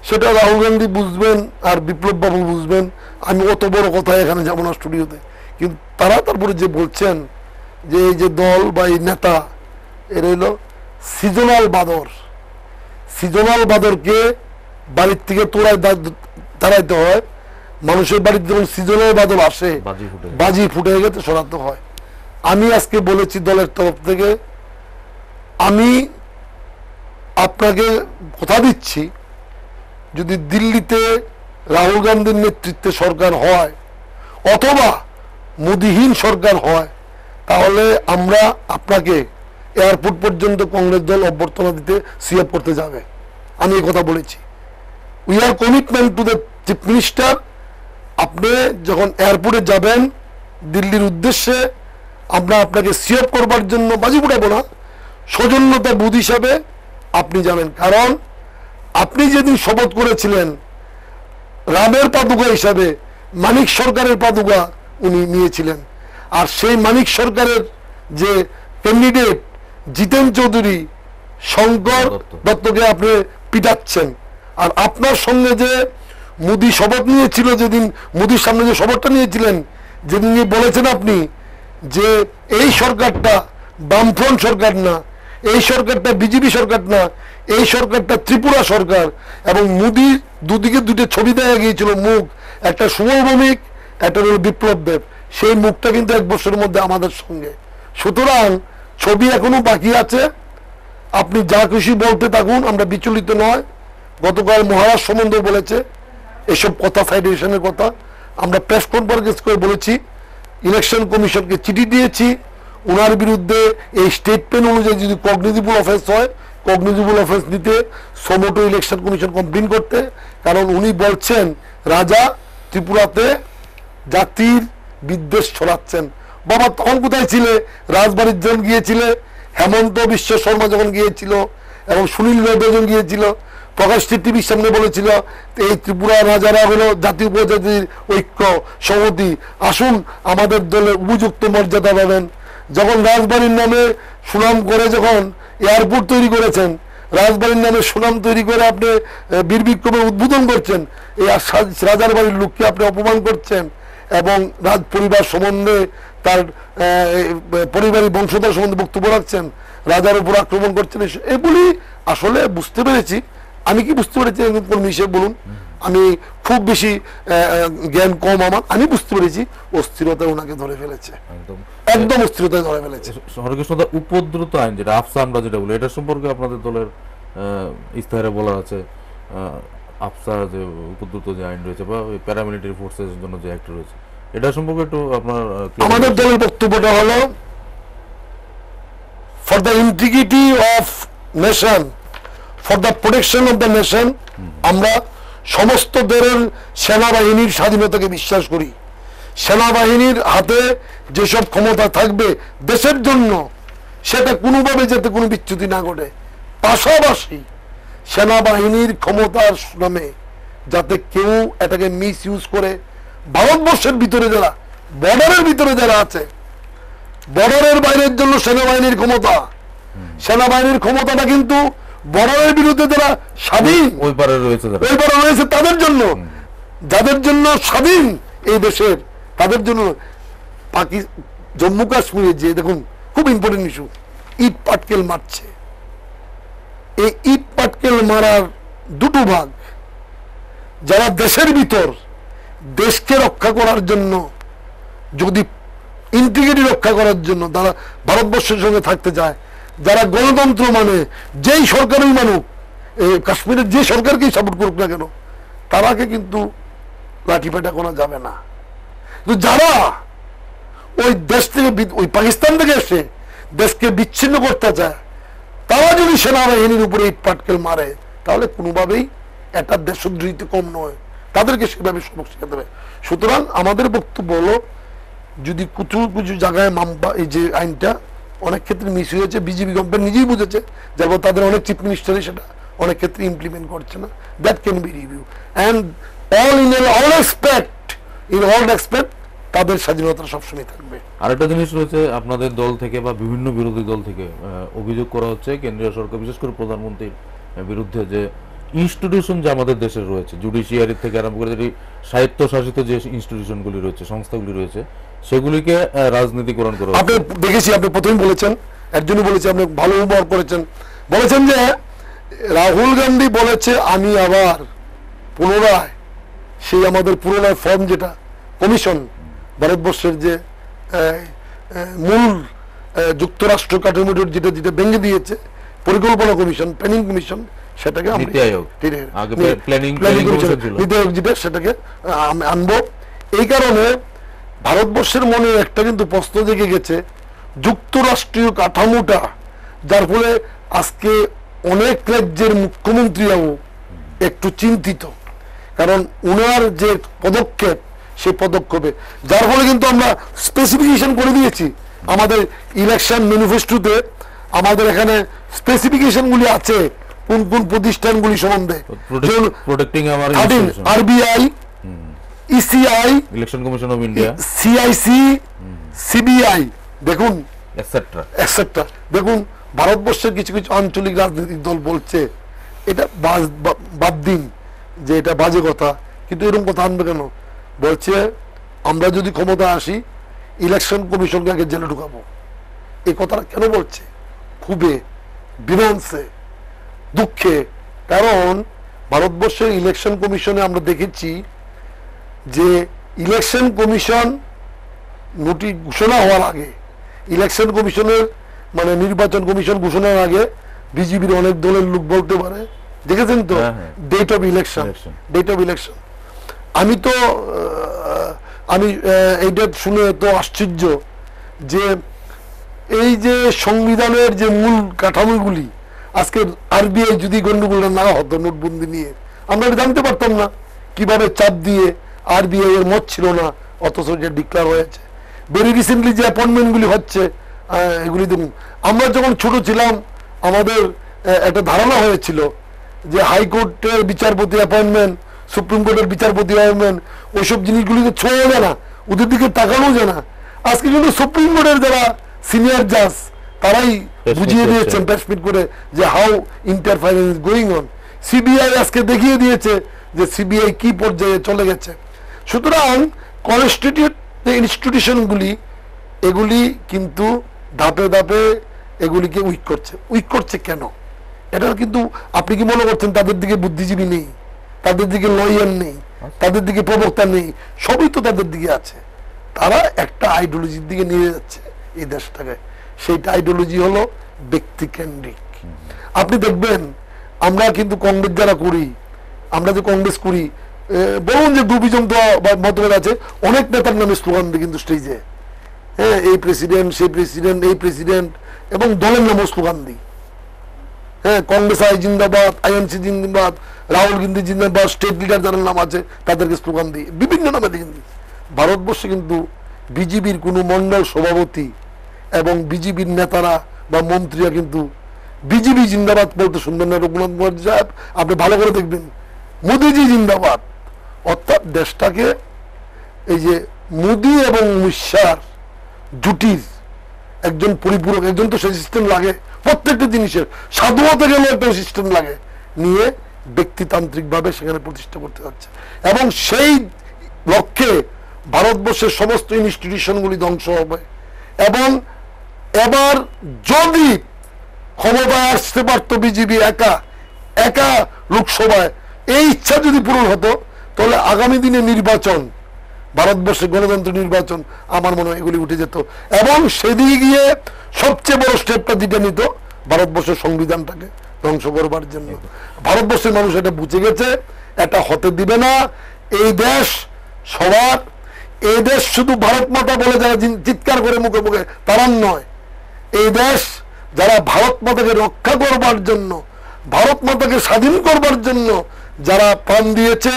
সেটা রাহুল গান্ধী বুঝবেন আর বিপ্লব বাবু বুঝবেন। আমি অত বড় কথা এখানে যাবো না স্টুডিওতে। কিন্তু তারা তারপরে যে বলছেন যে এই যে দল বা এই নেতা, এর হইল সিজনাল বাদর। সিজনাল বাদরকে বাড়ির থেকে তাড়াইতে হয়। মানুষের বাড়িতে যখন সিজনাল বাদর আসে, বাজি ফুটে গেছে সরাতে হয়। আমি আজকে বলেছি দলের তরফ থেকে, আমি আপনাকে কথা দিচ্ছি, যদি দিল্লিতে রাহুল গান্ধীর নেতৃত্বে সরকার হয় অথবা মোদিহীন সরকার হয়, তাহলে আমরা আপনাকে এয়ারপোর্ট পর্যন্ত কংগ্রেস দল অভ্যর্থনা দিতে সিএফ করতে যাবে। আমি এই কথা বলেছি। We are commitment to the chief minister. আপনি যখন এয়ারপোর্টে যাবেন দিল্লির উদ্দেশ্যে, আমরা আপনাকে সিএফ করবার জন্য বাজি ফুটাবো না, সৌজন্যতা বোধ হিসাবে আপনি যাবেন। কারণ আপনি যেদিন শপথ করেছিলেন রামের পাদুকা হিসাবে মানিক সরকারের পাদুকা উনি নিয়েছিলেন। আর সেই মানিক সরকারের যে ক্যান্ডিডেট জিতেন চৌধুরী, শঙ্কর দত্তকে আপনি পিটাচ্ছেন। আর আপনার সঙ্গে যে মোদী শপথ নিয়েছিল, যেদিন মোদীর সামনে যে শপথটা নিয়েছিলেন, যেদিন বলেছেন আপনি যে এই সরকারটা বামফ্রন্ট সরকার না, এই সরকারটা বিজেপি সরকার না, এই সরকারটা ত্রিপুরা সরকার, এবং মোদীর দুদিকে দুটো ছবি দেখা গিয়েছিল মুখ, একটা সুমন ভৌমিক, একটা হল বিপ্লব দেব। সেই মুখটা কিন্তু 1 বছরের মধ্যে আমাদের সঙ্গে। সুতরাং ছবি এখনো বাকি আছে। আপনি যা খুশি বলতে থাকুন, আমরা বিচলিত নয়। গতকাল মহারাজ সম্বন্ধে বলেছে এসব কথা, ফেডারেশনের কথা। আমরা প্রেস কনফারেন্স করে বলেছি, ইলেকশন কমিশনকে চিঠি দিয়েছি, ওনার বিরুদ্ধে এই স্টেটমেন্ট অনুযায়ী যদি কগনিজিবল অফেন্স হয়, কগনিজিবল অফেন্স নিতে সোমোটো ইলেকশন কমিশন কমপ্লেন করতে। কারণ উনি বলছেন রাজা ত্রিপুরাতে জাতির বিদ্বেষ ছড়াচ্ছেন। বাবা তখন কোথায় ছিলে? রাজবাড়ির যখন গিয়েছিলে, হেমন্ত বিশ্ব শর্মা যখন গিয়েছিল, এবং সুনীল রোড যখন গিয়েছিল, প্রকাশ টিভির সামনে বলেছিল এই ত্রিপুরা রাজারা হলো জাতীয় উপজাতির ঐক্য সংহতি, আসুন আমাদের দলের উপযুক্ত মর্যাদা পাবেন। যখন রাজবাড়ির নামে সুনাম করে, যখন এয়ারপোর্ট তৈরি করেছেন, রাজবাড়ির নামে সুনাম তৈরি করে আপনি বীর বিক্রমের উদ্বোধন করছেন, এই রাজার বাড়ির লোককে আপনি অপমান করছেন, এবং রাজ পরিবার সম্বন্ধে, তার পরিবারের বংশধর সম্বন্ধে বক্তব্য রাখছেন, রাজার উপর আক্রমণ করছেন। এগুলি আসলে বুঝতে পেরেছি। আমি কি বুঝতে পেরেছি একজন কর্মী হিসেবে বলুন, আমি খুব বেশি জ্ঞান কম আমার, আমি বুঝতে পেরেছি অস্থিরতা ওনাকে ধরে ফেলেছে, একদম অস্থিরতায় ধরে ফেলেছে। হরেকৃষ্ণদা, উপদ্রুত আইন যেটা আফসা আমরা যেটা বলি, এটা সম্পর্কে আপনাদের দলের ইস্তাহারে বলা আছে আফসা যে উপদ্রুত যে আইন রয়েছে বা প্যারামিলিটারি ফোর্সের জন্য যে অ্যাক্ট রয়েছে, এটা সম্পর্কে একটু আপনার আমাদের দলের বক্তব্যটা হলো for the integrity of nation, for the protection of the nation, আমরা সমস্ত দলের সেনাবাহিনীর স্বাধীনতাকে বিশ্বাস করি। সেনাবাহিনীর হাতে যেসব ক্ষমতা থাকবে দেশের জন্য, সেটা কোনোভাবে যাতে কোনো বিচ্যুতি না ঘটে। পাশাপাশি সেনাবাহিনীর ক্ষমতার নামে যাতে কেউ এটাকে মিস ইউজ করে, ভারতবর্ষের ভিতরে যারা, বর্ডারের ভিতরে যারা আছে, বর্ডারের বাইরের জন্য সেনাবাহিনীর ক্ষমতা, সেনাবাহিনীর ক্ষমতাটা কিন্তু বর্ডারের বিরুদ্ধে যারা স্বাধীন, ওই পারে রয়েছে তাদের জন্য, যাদের জন্য স্বাধীন এই দেশের, তাদের জন্য। জম্মু কাশ্মীরে যে দেখুন, খুব ইম্পর্টেন্ট ইস্যু, ইট পাটকেল মারছে। এই ইট পাটকেল মারার দুটো ভাগ, যারা দেশের ভিতর দেশকে রক্ষা করার জন্য, যদি ইন্টিগ্রিটি রক্ষা করার জন্য তারা ভারতবর্ষের সঙ্গে থাকতে চায়, যারা গণতন্ত্র মানে, যেই সরকারই মানুক, কাশ্মীরের যে সরকারকেই সাপোর্ট করুক না কেন, তারাকে কিন্তু লাঠিপেটা করা যাবে না। কিন্তু যারা ওই দেশ থেকে, ওই পাকিস্তান থেকে এসে দেশকে বিচ্ছিন্ন করতে চায়, তারা যদি সেনাবাহিনীর উপরে ইট পাটকেল মারে, তাহলে কোনোভাবেই একটা দেশদ্রোহীতে কম নয়, তাদেরকে সেভাবে সবক শেখাতে হবে। সুতরাং আমাদের বক্তব্য হলো, যদি কিছু কিছু জায়গায় এই যে আইনটা অনেক ক্ষেত্রে মিস হয়েছে, বিজেপি গভর্নমেন্ট নিজেই বুঝেছে, যার তাদের অনেক চিফ মিনিস্টারই সেটা অনেক ক্ষেত্রে ইমপ্লিমেন্ট করছে না। That can B review and all respect তাদের স্বাধীনতা সবসময় থাকবে। আরেকটা জিনিস রয়েছে, আপনাদের দল থেকে বা বিভিন্ন বিরোধী দল থেকে অভিযোগ করা হচ্ছে কেন্দ্রীয় সরকার, বিশেষ করে প্রধানমন্ত্রীর বিরুদ্ধে, যে ইনস্টিটিউশন যে আমাদের দেশে রয়েছে, জুডিশিয়ারি থেকে আরম্ভ করে যে স্বায়ত্তশাসিত যে ইনস্টিটিউশনগুলি রয়েছে, সংস্থাগুলি রয়েছে, সেগুলিকে রাজনীতিকরণ করা। আপনি দেখেছি, আপনি প্রথমে বলেছেন, একজনই বলেছে, আপনি ভালো ব্যবহার করেছেন, বলেছেন যে রাহুল গান্ধী বলেছে আমি আবার পুনরায় সেই আমাদের পুনরায় ফর্ম, যেটা কমিশন, ভারতবর্ষের যে মূল যুক্তরাষ্ট্র কাঠামোর যেটা যেটা ভেঙে দিয়েছে, পরিকল্পনা কমিশন, প্ল্যানিং কমিশন, সেটাকে সেটাকে আনবো। এই কারণে ভারতবর্ষের মনে একটা কিন্তু প্রশ্ন জেগে গেছে, যুক্তরাষ্ট্রীয় কাঠামোটা, যার ফলে আজকে অনেক রাজ্যের মুখ্যমন্ত্রীরাও একটু চিন্তিত, কারণ উনার যে পদক্ষেপ, সেই পদক্ষেপে, যার ফলে কিন্তু আমরা স্পেসিফিকেশন করে দিয়েছি আমাদের ইলেকশন ম্যানিফেস্টোতে, আমাদের এখানে স্পেসিফিকেশনগুলি আছে কোন কোন প্রতিষ্ঠানগুলি সম্বন্ধে, প্রোটেক্টিং আমার RBI, ECI, election commission of India, CIC, CBI, দেখুন এটসেট্রা এটসেট্রা। দেখুন ভারতবর্ষের কিছু কিছু আঞ্চলিক রাজনৈতিক দল বলছে এটা বাদ দিন যে এটা বাজে কথা, কিন্তু এরকম কথা আনবে কেন? বলছে আমরা যদি ক্ষমতা আসি ইলেকশন কমিশনকে আগে জেলে ঢুকাবো। এই কথাটা কেন বলছে? খুবই বিভ্রান্সে, দুঃখে। কারণ ভারতবর্ষের ইলেকশন কমিশনে আমরা দেখেছি যে ইলেকশন কমিশন নোটিশ ঘোষণা হওয়ার আগে, ইলেকশন কমিশনের মানে নির্বাচন কমিশন ঘোষণার আগে বিজেপির অনেক দলের লোক বলতে পারে, দেখেছেন তো, date of election, date of election. আমি এইটা শুনে তো আশ্চর্য যে এই যে সংবিধানের যে মূল কাঠামোগুলি, আজকে আরবিআই যদি গন্ডগোলটা না হতো নোটবন্দি নিয়ে, আমরা জানতে পারতাম না কিভাবে চাপ দিয়ে আরবিআই এর মত ছিল না, অথচ যে ডিক্লেয়ার হয়েছে। ভেরি রিসেন্টলি যে অ্যাপয়েন্টমেন্টগুলি হচ্ছে এগুলি দেখুন। আমরা যখন ছোট ছিলাম আমাদের একটা ধারণা হয়েছিল যে হাইকোর্টের বিচারপতি অ্যাপয়েন্টমেন্ট, সুপ্রিম কোর্টের বিচারপতি অ্যাপয়েন্টমেন্ট, ওইসব জিনিসগুলিকে ছোঁয়া যায় না, ওদের দিকে তাকানো যায় না। আজকে কিন্তু সুপ্রিম কোর্টের যারা সিনিয়র জাজ তারাই বুঝিয়ে দিয়েছেন প্রেসমিট করে যে how interference is going on. CBI আজকে দেখিয়ে দিয়েছে যে সিবিআই কি পর্যায়ে চলে গেছে। সুতরাং কনস্টিটিউট ইনস্টিটিউশনগুলি এগুলি কিন্তু ধাপে ধাপে এগুলিকে উইক করছে কেন? এটা কিন্তু আপনি কি মনে করছেন তাদের দিকে বুদ্ধিজীবী নেই, তাদের দিকে লয়ার নেই, তাদের দিকে প্রবক্তা নেই? সবই তো তাদের দিকে আছে। তারা একটা আইডিওলজির দিকে নিয়ে যাচ্ছে এই দেশটাকে। সেইটা আইডিওলজি হলো ব্যক্তিকেন্দ্রিক। আপনি দেখবেন আমরা কিন্তু কংগ্রেস যারা করি, আমরা যে কংগ্রেস করি, বলুন যে গ্রুপিজম তো মতভেদ আছে, অনেক নেতার নামে স্লোগান দিই কিন্তু স্টেজে, হ্যাঁ, এই প্রেসিডেন্ট, সেই প্রেসিডেন্ট, এই প্রেসিডেন্ট, এবং দলের নামেও স্লোগান দিই। হ্যাঁ, কংগ্রেস আই জিন্দাবাদ, আইএনসি জিন্দাবাদ, রাহুল গান্ধী জিন্দাবাদ, স্টেট লিডার যারা নাম আছে তাদেরকে স্লোগান দিই, বিভিন্ন নামে দিই। ভারতবর্ষে কিন্তু বিজেপির কোনো মন্ডল সভাপতি এবং বিজেপির নেতারা বা মন্ত্রীরা কিন্তু বিজেপি জিন্দাবাদ বলতে শুনবেন না। রঘুনাথ মুখার্জি সাহেব, আপনি ভালো করে দেখবেন, মোদিজি জিন্দাবাদ। অর্থাৎ দেশটাকে এই যে মোদি এবং অমিত শাহর জুটির একজন পরিপূরক, একজন তো সেই সিস্টেম লাগে প্রত্যেকটা জিনিসের, সাধুতে গেলে একটা সিস্টেম লাগে, নিয়ে ব্যক্তিতান্ত্রিক ভাবে সেখানে প্রতিষ্ঠা করতে যাচ্ছে। এবং সেই লক্ষ্যে ভারতবর্ষের সমস্ত ইনস্টিটিউশনগুলি ধ্বংস হবে। এবং এবার যদি ক্ষমতায় আসতে পারত বিজেপি একা একা লোকসভায়, এই ইচ্ছা যদি পূরণ হতো, তাহলে আগামী দিনে নির্বাচন, ভারতবর্ষের গণতন্ত্র নির্বাচন, আমার মনে হয় এগুলি উঠে যেত। এবং সেদিকে গিয়ে সবচেয়ে বড় স্টেপটা যেটা নিত, ভারতবর্ষের সংবিধানটাকে ধ্বংস করবার জন্য। ভারতবর্ষের মানুষ এটা বুঝে গেছে, এটা হতে দিবে না। এই দেশ সবার, এই দেশ শুধু ভারত মাতা বলে যারা চিৎকার করে মুখে মুখে তারা নয়, এই দেশ যারা ভারত মাতাকে রক্ষা করবার জন্য, ভারত মাতাকে স্বাধীন করবার জন্য যারা প্রাণ দিয়েছে,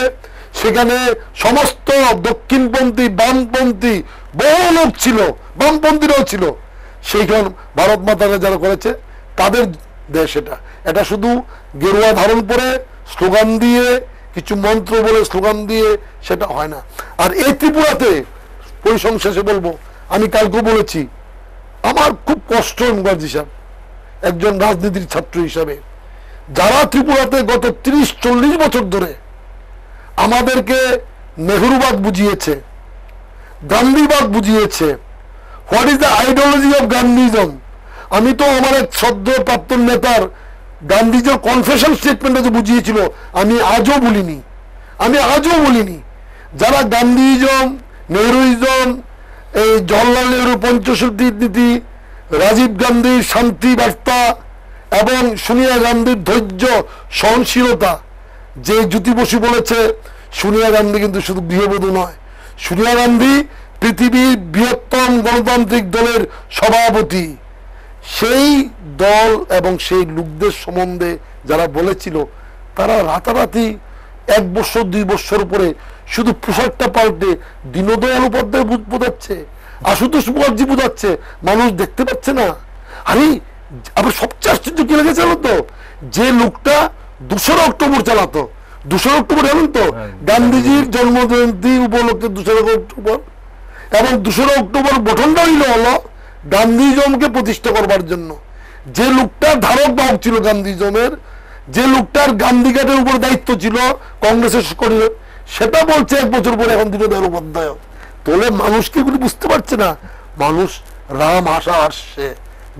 সেখানে সমস্ত দক্ষিণপন্থী, বামপন্থী বহু লোক ছিল, বামপন্থীরাও ছিল। সেইখান ভারত মাতাকে যারা করেছে তাদের দেশ এটা। এটা শুধু গেরুয়া ধারণ করে স্লোগান দিয়ে, কিছু মন্ত্র বলে স্লোগান দিয়ে সেটা হয় না। আর এই ত্রিপুরাতে পরিসংশেষে বলবো, আমি কালকে বলেছি, আমার খুব কষ্ট মুখার্জি সাহেব একজন রাজনীতির ছাত্র হিসাবে, যারা ত্রিপুরাতে গত 30-40 বছর ধরে আমাদেরকে নেহরুবাদ বুঝিয়েছে, গান্ধীবাদ বুঝিয়েছে, what is the ideology of Gandhism. আমি তো আমার এক সদ্য প্রাক্তন নেতার গান্ধীজির কনফেশন স্টেটমেন্টে যে বুঝিয়েছিল, আমি আজও বলিনি। যারা গান্ধীজম, নেহরুইজম, এই জওহরলাল নেহরু পঞ্চশক্তি নীতি, রাজীব গান্ধীর শান্তি বার্তা এবং সোনিয়া গান্ধীর ধৈর্য সহনশীলতা, যে জ্যোতি বসু বলেছে সোনিয়া গান্ধী কিন্তু শুধু গৃহবধূ নয়, সোনিয়া গান্ধী পৃথিবীর বৃহত্তম গণতান্ত্রিক দলের সভাপতি। সেই দল এবং সেই লোকদের সম্বন্ধে যারা বলেছিল, তারা রাতারাতি 1 বছর 2 বছর পরে শুধু পোশাকটা পাল্টে দীনদয়াল উপাধ্যায় বোঝাচ্ছে, আশুতোষ মুখার্জি বোঝাচ্ছে, মানুষ দেখতে পাচ্ছে না। আরে আবার সবচেয়ে আশ্চর্য কি লেগেছে তো, যে লোকটা 2রা অক্টোবর চালাতো, 2রা অক্টোবর জানেন তো, গান্ধীজির জন্মজয়ন্তী উপলক্ষে 2রা অক্টোবর, এবং 2রা অক্টোবর গঠনটা হলো গান্ধীজমকে প্রতিষ্ঠা করবার জন্য। যে লোকটা ধারক বাহক ছিল গান্ধীজমের, যে লোকটার গান্ধীঘাটের উপর দায়িত্ব ছিল কংগ্রেসের করে, সেটা বলছে 1 বছর পরে এখন দীনদয়াল উপাধ্যায়। তাহলে মানুষকে এগুলি বুঝতে পারছে না, মানুষ রাম আশা আসছে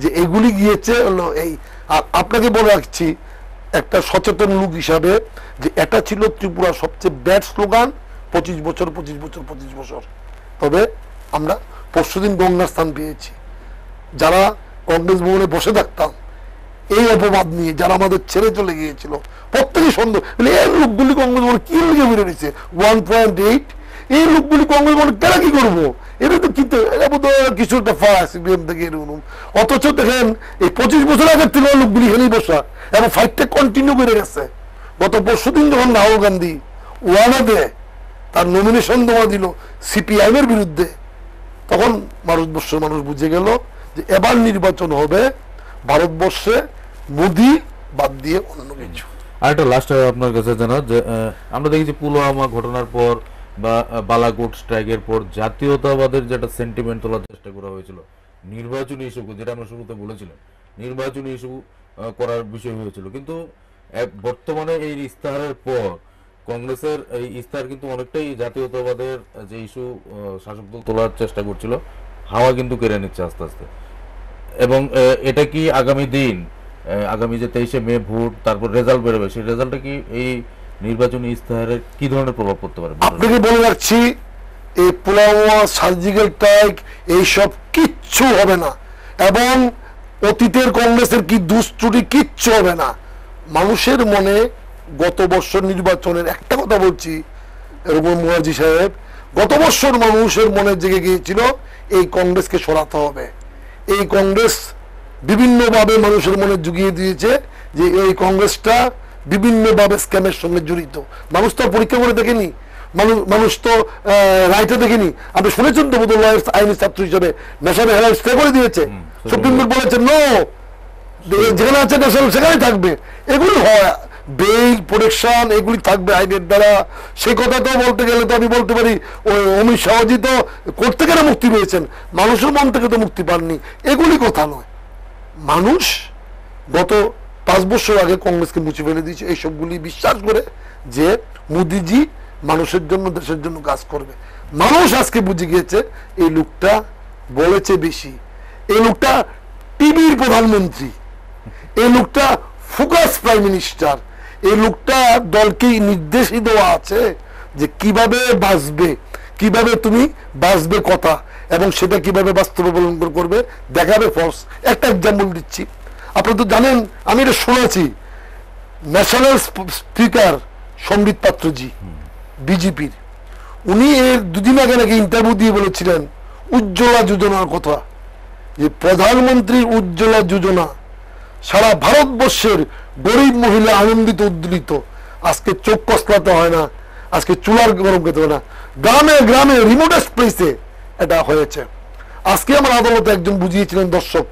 যে এগুলি গিয়েছে হলো এই। আর আপনাকে বলে রাখছি একটা সচেতন লোক হিসাবে, যে এটা ছিল ত্রিপুরার সবচেয়ে ব্যাড স্লোগান, 25 বছর 25 বছর 25 বছর। তবে আমরা পরশুদিন গঙ্গার স্থান পেয়েছি। যারা কংগ্রেস ভবনে বসে থাকতাম এই অপবাদ নিয়ে, যারা আমাদের ছেড়ে চলে গিয়েছিল, প্রত্যেকে সন্দেহ এই লোকগুলি কংগ্রেস ভবনে কি লিখে বেড়ে নিচ্ছে 1.8, এই লোকগুলি কংগ্রেস ভবনে কেনা কি করবো, এটা তো কিন্তু এটা বোধ কিছু একটা ফাঁস থেকে এরকম। অথচ দেখেন এই 25 বছর আগের থেকে লোকগুলি এখানেই বসা এবং ফাইটটা কন্টিনিউ করে গেছে। গত পরশুদিন যখন রাহুল গান্ধী ওয়ানাদে তার নমিনেশন জমা দিল সিপিআইএম এর বিরুদ্ধে, তখন ভারতবর্ষের মানুষ বুঝে গেল যে এবার নির্বাচন হবে ভারতবর্ষে মোদি বাদ দিয়ে অন্য কিছু। আর একটা লাস্ট আপনার কাছে জানা যে আমরা দেখেছি পুলওয়ামা ঘটনার পর বা বালাকোট স্ট্রাইকের পর জাতীয়তাবাদের যেটা সেন্টিমেন্ট তোলার চেষ্টা করা হয়েছিল, নির্বাচনী ইস্যু, যেটা আমরা শুরুতে বলেছিলাম নির্বাচনী ইস্যু করার বিষয় হয়েছিল, কিন্তু বর্তমানে এই ইস্তাহারের পর কংগ্রেসের এই ইস্তাহার কিন্তু অনেকটাই জাতীয়তাবাদের যে ইস্যু শাসক দল তোলার চেষ্টা করছিল, হাওয়া কিন্তু কেড়ে নিচ্ছে আস্তে আস্তে। এবং এটা কি আগামী দিন, আগামী যে 23শে মে ভোট, তারপর রেজাল্ট বেরোবে, সেই রেজাল্টটা কি এই নির্বাচনী ইস্তাহারের কি ধরনের প্রভাব পড়তে পারে? আপনাকে বলে রাখছি এই পুলওয়ামা, সার্জিক্যাল স্ট্রাইক এইসব কিচ্ছু হবে না, এবং অতীতের কংগ্রেসের কি দুষ্ত্রুটি কিচ্ছু হবে না। মানুষের মনে গত বছর নির্বাচনের একটা কথা বলছি, রঘুবর মুখার্জি সাহেব, গত বছর মানুষের মনে জেগে গিয়েছিল এই কংগ্রেসকে সরাতে হবে। এই কংগ্রেস বিভিন্নভাবে মানুষের মনে জুগিয়ে দিয়েছে যে এই কংগ্রেসটা বিভিন্নভাবে স্ক্যামের সঙ্গে জড়িত। মানুষ তো পরীক্ষা করে দেখেনি, মানুষ তো রায়টা দেখেনি। আপনি শুনেছেন তো বোধ লয়ার্স আইনি ছাত্র হিসেবে ন্যাশনাল হেরাল্ড স্টে করে দিয়েছে, সুপ্রিম কোর্ট বলেছে নো, যেখানে আছে ন্যাশনাল সেখানে থাকবে। এগুলি হয় বেইল প্রোটেকশন, এগুলি থাকবে আইনের দ্বারা। সেই কথাটাও বলতে গেলে তো আমি বলতে পারি ওই অমিত শাহজি তো কোর্ট থেকে মুক্তি পেয়েছেন, মানুষের মন থেকে তো মুক্তি পাননি। এগুলি কথা নয়, মানুষ গত 5 বছর আগে কংগ্রেসকে মুছে ফেলে দিয়েছে এইসবগুলি বিশ্বাস করে যে মোদিজি মানুষের জন্য, দেশের জন্য কাজ করবে। মানুষ আজকে বুঝে গিয়েছে এই লোকটা বলেছে বেশি, এই লোকটা টিভির প্রধানমন্ত্রী, এই লোকটা ফোকাস প্রাইম মিনিস্টার, এই লোকটা দলকে নির্দেশই দেওয়া আছে যে কিভাবে বাঁচবে, কিভাবে তুমি বাঁচবে কথা, এবং সেটা কিভাবে বাস্তবায়ন করবে দেখাবে ফোর্স। একটা এক্সাম্পল দিচ্ছি, আপনারা তো জানেন, আমি এটা শুনেছি, ন্যাশনাল স্পিকার সম্বিত পাত্রজি বিজেপির, উনি এর 2 দিন আগে নাকি ইন্টারভিউ দিয়ে বলেছিলেন উজ্জ্বলা যোজনার কথা, যে প্রধানমন্ত্রীর উজ্জ্বলা যোজনা সারা ভারতবর্ষের গরিব মহিলা আনন্দিত উদ্দীলিত। আজকে চোখ কসলাতে হয় না, আজকে চুলার গরম খেতে হয় না, গ্রামে গ্রামে রিমোটেস্ট প্লেসে এটা হয়েছে। আজকে আমার আদালতে একজন বুঝিয়েছিলেন দর্শক,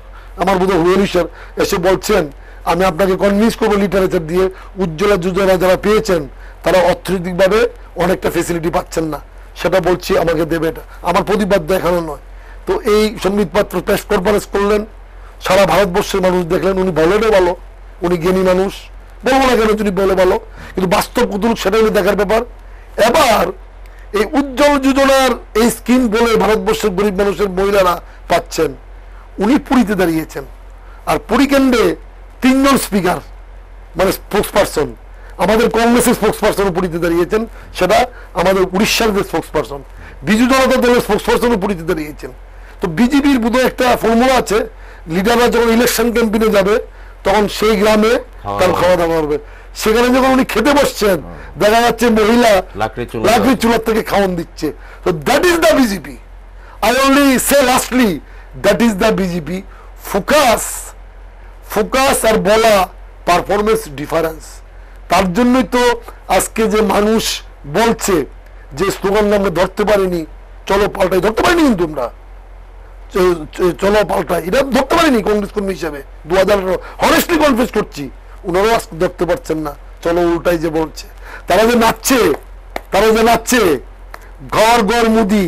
আমার বোধহয় হুয়েলি স্যার, এসে বলছেন আমি আপনাকে কনভিন্স করবো লিটারেচার দিয়ে, উজ্জ্বলা যোজনা যারা পেয়েছেন তারা অর্থনৈতিকভাবে অনেকটা ফেসিলিটি পাচ্ছেন না, সেটা বলছি আমাকে দেবে, এটা আমার প্রতিবাদ দেখানো নয়। তো এই সংবিত পাত্র প্রেস কনফারেন্স করলেন, সারা ভারতবর্ষের মানুষ দেখলেন, উনি বলেনও ভালো, উনি জ্ঞানী মানুষ, বলবো না কেন উনি বলে ভালো, কিন্তু বাস্তব কতটুকু সেটা উনি দেখার ব্যাপার। এবার এই উজ্জ্বল যোজনার এই স্কিম বলে ভারতবর্ষের গরিব মানুষের মহিলারা পাচ্ছেন, উনি পুরীতে দাঁড়িয়েছেন, আর পুরী কেন্দ্রে 3 জন স্পিকার মানে স্পোক্স পার্সন, আমাদের কংগ্রেসের স্পোক্স পার্সন পুরীতে দাঁড়িয়েছেন, সেটা আমাদের উড়িষ্যার যে স্পোক্স পার্সন, বিজু জনতা দলের স্পোক্স পার্সনও পুরীতে দাঁড়িয়েছেন। তো বিজেপির বোধহয় একটা ফর্মুলা আছে, লিডাররা যখন ইলেকশন ক্যাম্পেইনে যাবে তখন সেই গ্রামে তার খাওয়া দাওয়া করবে, সেখানে যখন উনি খেতে বসছেন দেখা যাচ্ছে মহিলা লাকড়ি চুলার থেকে খাওয়ান দিচ্ছে। তো that is the BJP, I only say lastly, that is the BJP. Focus আর বলা পারফরমেন্স ডিফারেন্স। তার জন্যই তো আজকে যে মানুষ বলছে যে স্লোগান আমরা ধরতে পারিনি, চলো পাল্টাই, ধরতে পারিনি কিন্তু আমরা চলো পাল্টাই, এটা ধরতে পারিনি কংগ্রেস কর্মী হিসাবে 2018 হনেস্টলি কনফেস করছি, ওনারাও আজকে দেখতে পাচ্ছেন না, চলো উল্টাই যে বলছে। তারা যে নাচছে ঘর ঘর মুদি,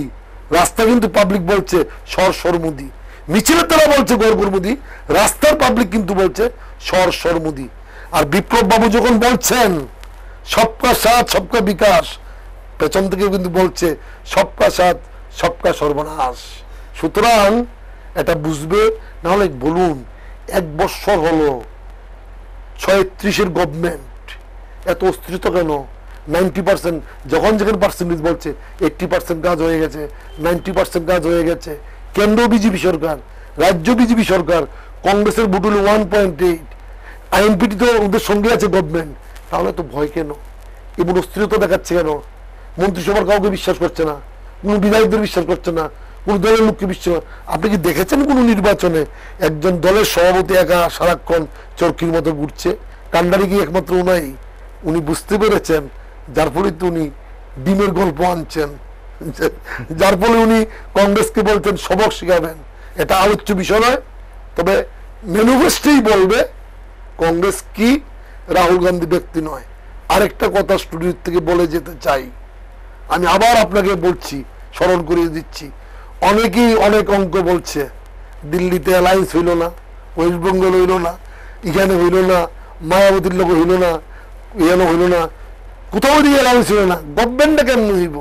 রাস্তা কিন্তু পাবলিক বলছে সর সর মুদি। মিছিলে তারা বলছে ঘর ঘর মুদি, রাস্তার পাবলিক কিন্তু বলছে সর সর মুদি। আর বিপ্লব বাবু যখন বলছেন সবকা সাথ সবকা বিকাশ, পেছন থেকে কিন্তু বলছে সবকা সাথ সবকা সর্বনাশ। সুতরাং এটা বুঝবে, না হলে বলুন 1 বছর হলো 36-এর গভর্নমেন্ট, এত অস্থিরতা কেন? 90% যখন যেখানে পার্সেন্টেজ বলছে 80% কাজ হয়ে গেছে, 90% কাজ হয়ে গেছে। কেন্দ্র বিজেপি সরকার, রাজ্য বিজেপি সরকার, কংগ্রেসের ভোট হলো 1.8, আইএনপিটি তো ওদের সঙ্গে আছে গভর্নমেন্ট। তাহলে তো ভয় কেন? এমন অস্থিরতা দেখাচ্ছে কেন? মন্ত্রিসভার কাউকে বিশ্বাস করছে না, কোন বিধায়কদের বিশ্বাস করছে না, কোন দলের লোককে বিশ্বাস। আপনি কি দেখেছেন কোন নির্বাচনে একজন দলের সভাপতি একা সারাক্ষণ চরকির মতো ঘুরছে? কান্ডারি কি একমাত্র উনাই? উনি বুঝতে পেরেছেন, যার ফলে তো উনি ডিমের গল্প আনছেন, যার ফলে উনি কংগ্রেসকে বলতেন সবক শিখাবেন। এটা আলোচ্য বিষয় নয়, তবে ম্যানিফেস্টোই বলবে কংগ্রেস কি, রাহুল গান্ধী ব্যক্তি নয়। আরেকটা কথা স্টুডিও থেকে বলে যেতে চাই, আমি আবার আপনাকে বলছি, স্মরণ করিয়ে দিচ্ছি। অনেকেই অনেক অঙ্ক বলছে, দিল্লিতে অ্যালায়েন্স হইল না, ওয়েস্ট বেঙ্গল হইল না, এখানে হইল না, মায়াবতীর লোক হইল না, এখানে হইল না, কোথাও দিয়ে অ্যালায়েন্স হইল না, গভর্নমেন্টটা কেমন হইব?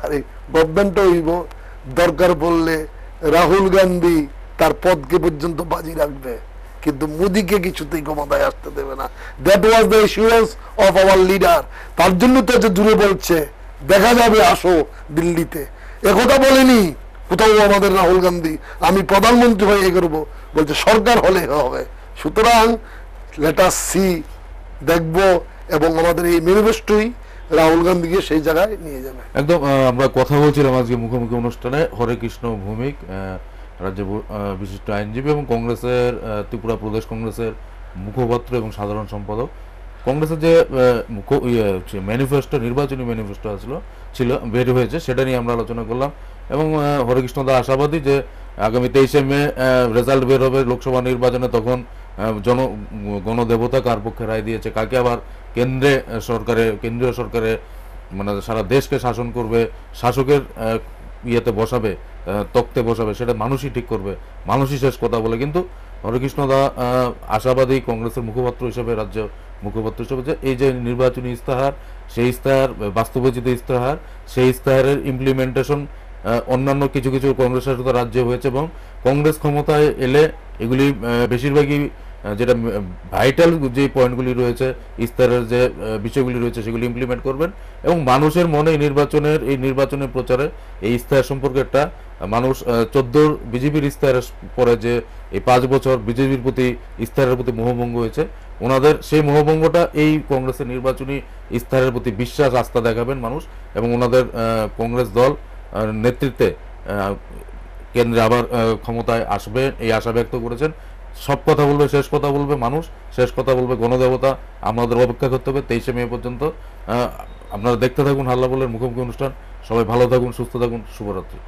আরে গভর্নমেন্টও হইব, দরকার পড়লে রাহুল গান্ধী তার পদকে পর্যন্ত বাজি রাখবে, কিন্তু মোদীকে কিছুতেই ক্ষমতায় আসতে দেবে না। That was the issuance of our leader. তার জন্য তো যে দূরে বলছে দেখা যাবে আসো দিল্লিতে, একথা বলেনি কোথাও আমাদের রাহুল গান্ধী আমি প্রধানমন্ত্রী হয়ে করবো, বলছে সরকার হলে হবে। সুতরাং লেট আস সি, দেখবো, এবং আমাদের এই ম্যানিফেস্টোই রাহুল গান্ধীকে সেই জায়গায় নিয়ে যাবে। একদম আমরা কথা বলছিলাম আজকে মুখোমুখি অনুষ্ঠানে হরে কৃষ্ণ ভৌমিক, রাজ্য বিশিষ্ট আইনজীবী এবং কংগ্রেসের ত্রিপুরা প্রদেশ কংগ্রেসের মুখপাত্র এবং সাধারণ সম্পাদক। কংগ্রেসের যে ম্যানিফেস্টো, নির্বাচনী ম্যানিফেস্টো ছিল বের হয়েছে, সেটা নিয়ে আমরা আলোচনা করলাম। এবং হরেকৃষ্ণ দা আশাবাদী যে আগামী 23শে মে রেজাল্ট বের হবে লোকসভা নির্বাচনে, তখন গণদেবতা কার পক্ষে রায় দিয়েছে, কাকে আবার কেন্দ্রীয় সরকারে মানে সারা দেশকে শাসন করবে, শাসকের ইয়েতে বসাবে, তক্তে বসাবে, সেটা মানুষই ঠিক করবে, মানুষই শেষ কথা বলে। কিন্তু হরেকৃষ্ণ দা আশাবাদী কংগ্রেসের মুখপাত্র হিসেবে, রাজ্য মুখপাত্র হিসেবে, যে এই যে নির্বাচনী ইস্তাহার, সেই ইস্তাহার বাস্তবোচিত ইস্তাহার, সেই ইস্তাহারের ইমপ্লিমেন্টেশন অন্যান্য কিছু কিছু কংগ্রেস শাসিত রাজ্যে হয়েছে, এবং কংগ্রেস ক্ষমতায় এলে এগুলি বেশিরভাগই যেটা ভাইটাল যে পয়েন্টগুলি রয়েছে, ইস্তাহারের যে বিষয়গুলি রয়েছে, সেগুলি ইমপ্লিমেন্ট করবেন। এবং মানুষের মনে এই নির্বাচনের প্রচারে এই ইস্তাহার সম্পর্কে একটা মানুষ 14 বিজেপির ইস্তাহারের পরে যে এই 5 বছর বিজেপির প্রতি ইস্তাহারের প্রতি মোহভঙ্গ হয়েছে, ওনাদের সেই মোহভঙ্গটা এই কংগ্রেসের নির্বাচনী ইস্তাহারের প্রতি বিশ্বাস, আস্থা দেখাবেন মানুষ, এবং ওনাদের কংগ্রেস দল নেতৃত্বে কেন্দ্রে আবার ক্ষমতায় আসবে এই আশা ব্যক্ত করেছেন। সব কথা বলবে, শেষ কথা বলবে মানুষ, শেষ কথা বলবে গণদেবতা। আমাদের অপেক্ষা করতে হবে 23শে মে পর্যন্ত। আপনারা দেখতে থাকুন হাল্লা বলের মুখোমুখি অনুষ্ঠান। সবাই ভালো থাকুন, সুস্থ থাকুন, শুভরাত্রি।